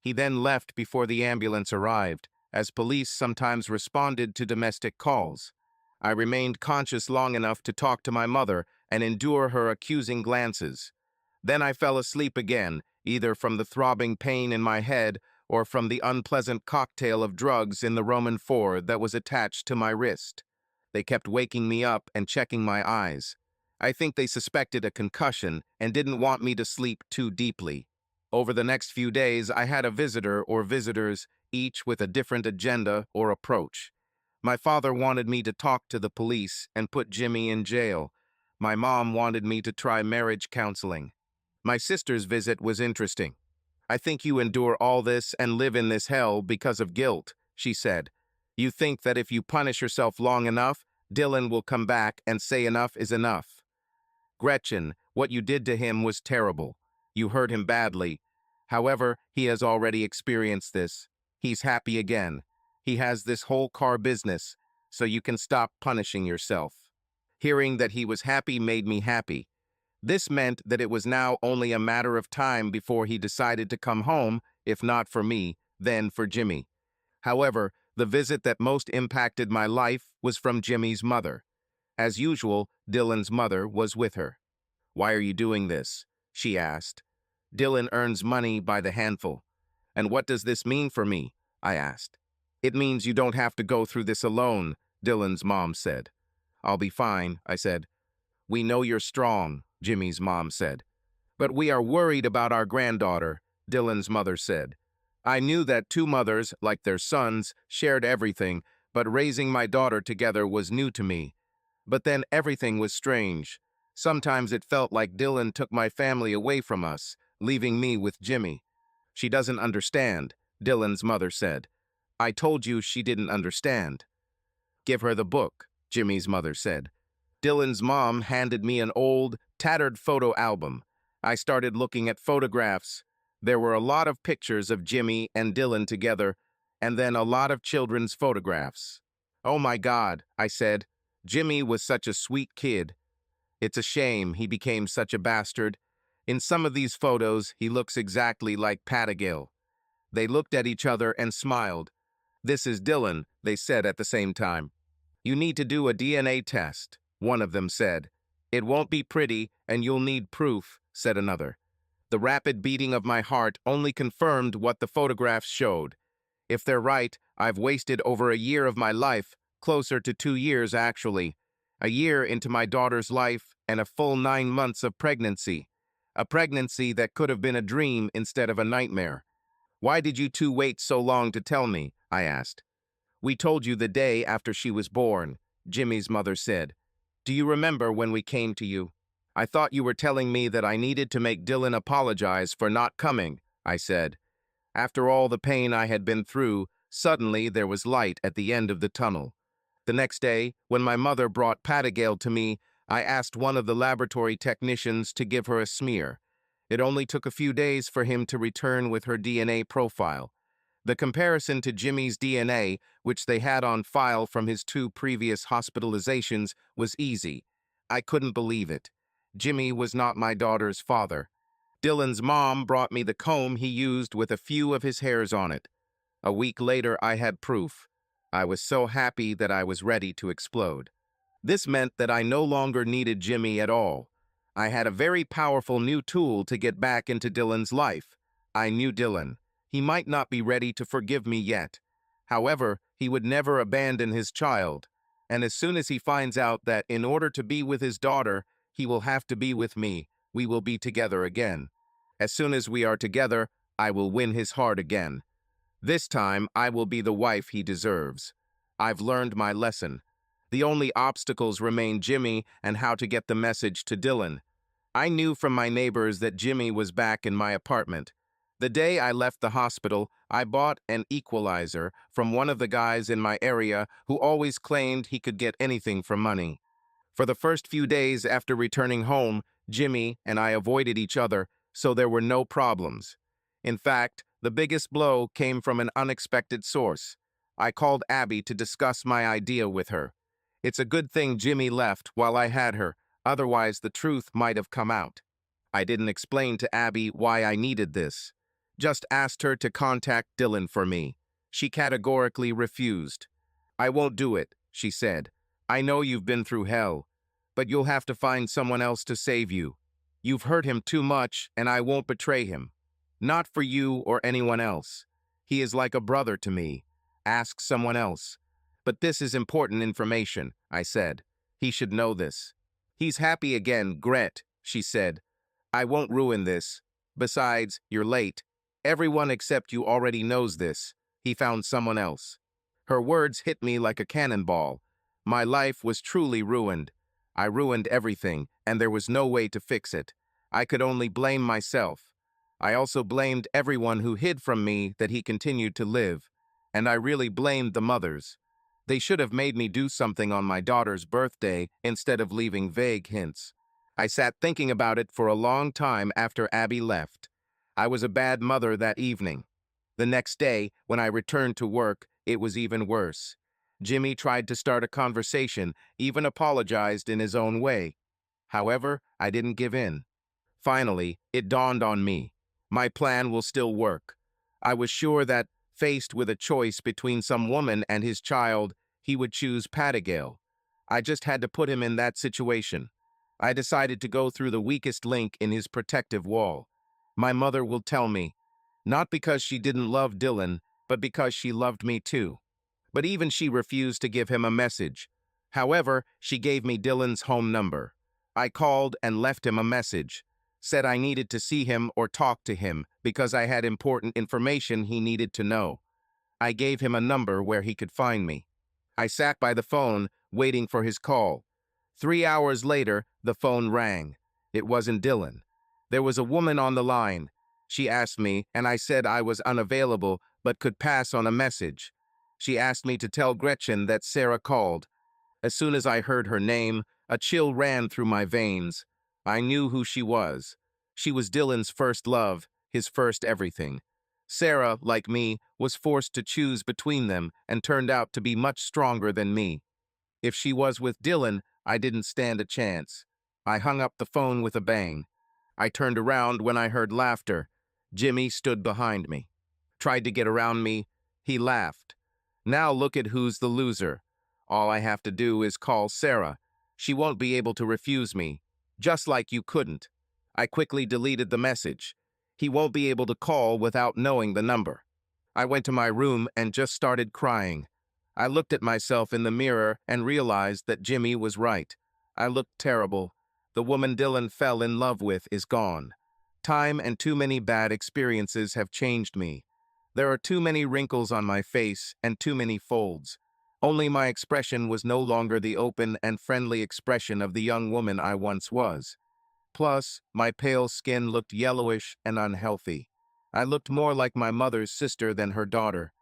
He then left before the ambulance arrived, as police sometimes responded to domestic calls. I remained conscious long enough to talk to my mother and endure her accusing glances. Then I fell asleep again, either from the throbbing pain in my head or from the unpleasant cocktail of drugs in the Roman 4 that was attached to my wrist. They kept waking me up and checking my eyes. I think they suspected a concussion and didn't want me to sleep too deeply. Over the next few days, I had a visitor or visitors, each with a different agenda or approach. My father wanted me to talk to the police and put Jimmy in jail. My mom wanted me to try marriage counseling. My sister's visit was interesting. I think you endure all this and live in this hell because of guilt, she said. You think that if you punish yourself long enough, Dylan will come back and say enough is enough. Gretchen, what you did to him was terrible. You hurt him badly. However, he has already experienced this. He's happy again. He has this whole car business, so you can stop punishing yourself. Hearing that he was happy made me happy. This meant that it was now only a matter of time before he decided to come home, if not for me, then for Jimmy. However, the visit that most impacted my life was from Jimmy's mother. As usual, Dylan's mother was with her. "Why are you doing this?" she asked. "Dylan earns money by the handful." "And what does this mean for me?" I asked. "It means you don't have to go through this alone," Dylan's mom said. "I'll be fine," I said. "We know you're strong," Jimmy's mom said. "But we are worried about our granddaughter," Dylan's mother said. I knew that two mothers, like their sons, shared everything, but raising my daughter together was new to me. But then everything was strange. Sometimes it felt like Dylan took my family away from us, leaving me with Jimmy. "She doesn't understand," Dylan's mother said. "I told you she didn't understand." "Give her the book," Jimmy's mother said. Dylan's mom handed me an old, tattered photo album. I started looking at photographs. There were a lot of pictures of Jimmy and Dylan together, and then a lot of children's photographs. "Oh my God," I said. "Jimmy was such a sweet kid. It's a shame he became such a bastard. In some of these photos, he looks exactly like Pattigale." They looked at each other and smiled. "This is Dylan," they said at the same time. "You need to do a DNA test," one of them said. "It won't be pretty, and you'll need proof," said another. The rapid beating of my heart only confirmed what the photographs showed. If they're right, I've wasted over a year of my life, closer to 2 years actually. A year into my daughter's life and a full 9 months of pregnancy. A pregnancy that could have been a dream instead of a nightmare. "Why did you two wait so long to tell me?" I asked. "We told you the day after she was born," Jimmy's mother said. "Do you remember when we came to you?" "I thought you were telling me that I needed to make Dylan apologize for not coming," I said. After all the pain I had been through, suddenly there was light at the end of the tunnel. The next day, when my mother brought Patagale to me, I asked one of the laboratory technicians to give her a smear. It only took a few days for him to return with her DNA profile. The comparison to Jimmy's DNA, which they had on file from his 2 previous hospitalizations, was easy. I couldn't believe it. Jimmy was not my daughter's father. Dylan's mom brought me the comb he used with a few of his hairs on it. A week later, I had proof. I was so happy that I was ready to explode. This meant that I no longer needed Jimmy at all. I had a very powerful new tool to get back into Dylan's life. I knew Dylan. He might not be ready to forgive me yet. However, he would never abandon his child. And as soon as he finds out that in order to be with his daughter, he will have to be with me, we will be together again. As soon as we are together, I will win his heart again. This time, I will be the wife he deserves. I've learned my lesson. The only obstacles remain Jimmy and how to get the message to Dylan. I knew from my neighbors that Jimmy was back in my apartment. The day I left the hospital, I bought an equalizer from one of the guys in my area who always claimed he could get anything for money. For the first few days after returning home, Jimmy and I avoided each other, so there were no problems. In fact, the biggest blow came from an unexpected source. I called Abby to discuss my idea with her. It's a good thing Jimmy left while I had her, otherwise the truth might have come out. I didn't explain to Abby why I needed this. Just asked her to contact Dylan for me. She categorically refused. I won't do it, she said. I know you've been through hell, but you'll have to find someone else to save you. You've hurt him too much, and I won't betray him. Not for you or anyone else. He is like a brother to me. Ask someone else. But this is important information, I said. He should know this. He's happy again, Gret, she said. I won't ruin this. Besides, you're late. Everyone except you already knows this. He found someone else. Her words hit me like a cannonball. My life was truly ruined. I ruined everything, and there was no way to fix it. I could only blame myself. I also blamed everyone who hid from me that he continued to live, and I really blamed the mothers. They should have made me do something on my daughter's birthday instead of leaving vague hints. I sat thinking about it for a long time after Abby left. I was a bad mother that evening. The next day, when I returned to work, it was even worse. Jimmy tried to start a conversation, even apologized in his own way. However, I didn't give in. Finally, it dawned on me. My plan will still work. I was sure that, faced with a choice between some woman and his child, he would choose Patagale. I just had to put him in that situation. I decided to go through the weakest link in his protective wall. My mother will tell me, not because she didn't love Dylan, but because she loved me too. But even she refused to give him a message. However, she gave me Dylan's home number. I called and left him a message. Said I needed to see him or talk to him because I had important information he needed to know. I gave him a number where he could find me. I sat by the phone, waiting for his call. 3 hours later, the phone rang. It wasn't Dylan. There was a woman on the line. She asked me, and I said I was unavailable but could pass on a message. She asked me to tell Gretchen that Sarah called. As soon as I heard her name, a chill ran through my veins. I knew who she was. She was Dylan's first love, his first everything. Sarah, like me, was forced to choose between them and turned out to be much stronger than me. If she was with Dylan, I didn't stand a chance. I hung up the phone with a bang. I turned around when I heard laughter. Jimmy stood behind me. Tried to get around me. He laughed. Now look at who's the loser. All I have to do is call Sarah. She won't be able to refuse me, just like you couldn't. I quickly deleted the message. He won't be able to call without knowing the number. I went to my room and just started crying. I looked at myself in the mirror and realized that Jimmy was right. I looked terrible. The woman Dylan fell in love with is gone. Time and too many bad experiences have changed me. There are too many wrinkles on my face and too many folds. Only my expression was no longer the open and friendly expression of the young woman I once was. Plus, my pale skin looked yellowish and unhealthy. I looked more like my mother's sister than her daughter.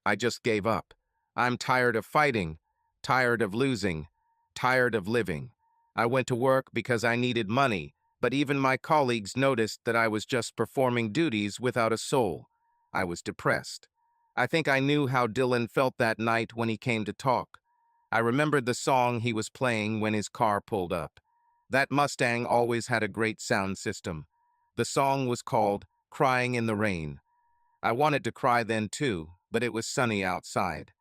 I just gave up. I'm tired of fighting, tired of losing, tired of living. I went to work because I needed money, but even my colleagues noticed that I was just performing duties without a soul. I was depressed. I think I knew how Dylan felt that night when he came to talk. I remembered the song he was playing when his car pulled up. That Mustang always had a great sound system. The song was called Crying in the Rain. I wanted to cry then too, but it was sunny outside.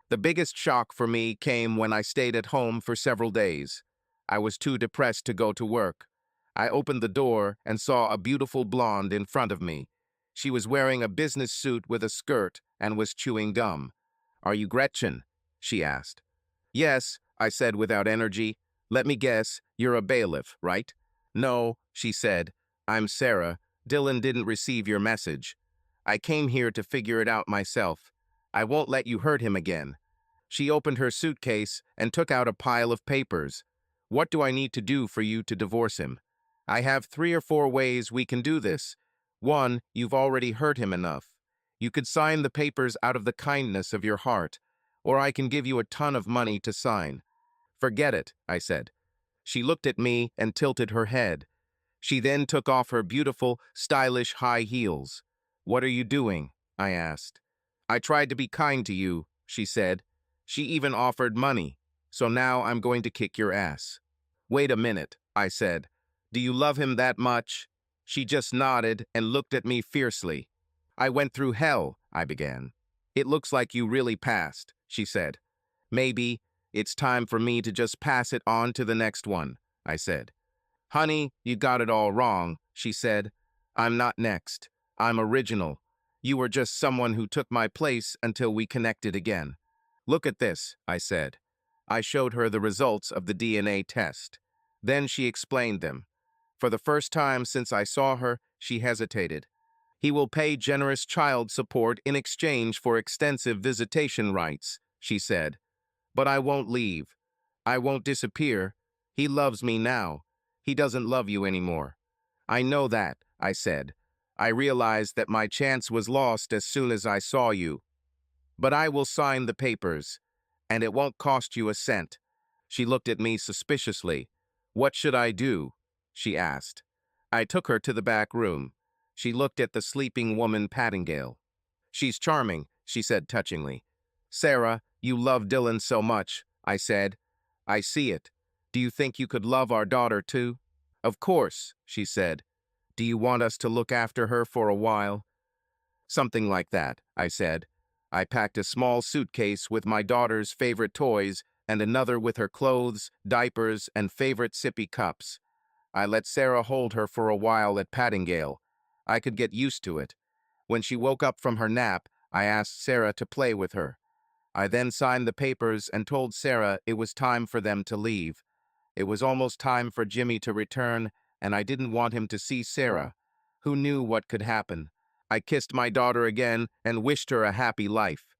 The biggest shock for me came when I stayed at home for several days. I was too depressed to go to work. I opened the door and saw a beautiful blonde in front of me. She was wearing a business suit with a skirt and was chewing gum. "Are you Gretchen?" she asked. "Yes," I said without energy. "Let me guess, you're a bailiff, right?" "No," she said. "I'm Sarah. Dylan didn't receive your message. I came here to figure it out myself. I won't let you hurt him again." She opened her suitcase and took out a pile of papers. "What do I need to do for you to divorce him?" "I have 3 or 4 ways we can do this. One, you've already hurt him enough. You could sign the papers out of the kindness of your heart, or I can give you a ton of money to sign." "Forget it," I said. She looked at me and tilted her head. She then took off her beautiful, stylish high heels. "What are you doing?" I asked. "I tried to be kind to you," she said. "She even offered money. So now I'm going to kick your ass." "Wait a minute," I said. "Do you love him that much?" She just nodded and looked at me fiercely. "I went through hell," I began. "It looks like you really passed," she said. "Maybe it's time for me to just pass it on to the next one," I said. "Honey, you got it all wrong," she said. "I'm not next. I'm original. You were just someone who took my place until we connected again." "Look at this," I said. I showed her the results of the DNA test. Then she explained them. For the first time since I saw her, she hesitated. "He will pay generous child support in exchange for extensive visitation rights," she said. "But I won't leave. I won't disappear. He loves me now. He doesn't love you anymore." "I know that," I said. "I realized that my chance was lost as soon as I saw you. But I will sign the papers, and it won't cost you a cent." She looked at me suspiciously. "What should I do?" she asked. I took her to the back room. She looked at the sleeping woman Pattingale. "She's charming," she said touchingly. "Sarah, you love Dylan so much," I said. "I see it. Do you think you could love our daughter too?" "Of course," she said. "Do you want us to look after her for a while?" "Something like that," I said. I packed a small suitcase with my daughter's favorite toys and another with her clothes, diapers, and favorite sippy cups. I let Sarah hold her for a while at Pattingale. I could get used to it. When she woke up from her nap, I asked Sarah to play with her. I then signed the papers and told Sarah it was time for them to leave. It was almost time for Jimmy to return, and I didn't want him to see Sarah. Who knew what could happen? I kissed my daughter again and wished her a happy life.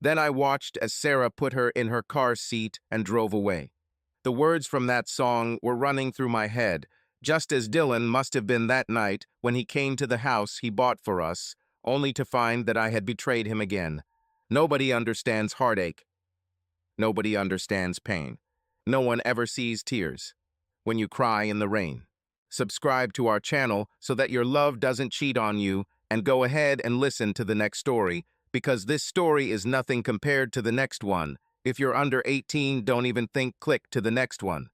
Then I watched as Sarah put her in her car seat and drove away. The words from that song were running through my head, just as Dylan must have been that night when he came to the house he bought for us, only to find that I had betrayed him again. Nobody understands heartache. Nobody understands pain. No one ever sees tears when you cry in the rain. Subscribe to our channel so that your love doesn't cheat on you, and go ahead and listen to the next story, because this story is nothing compared to the next one. If you're under 18, don't even think click to the next one.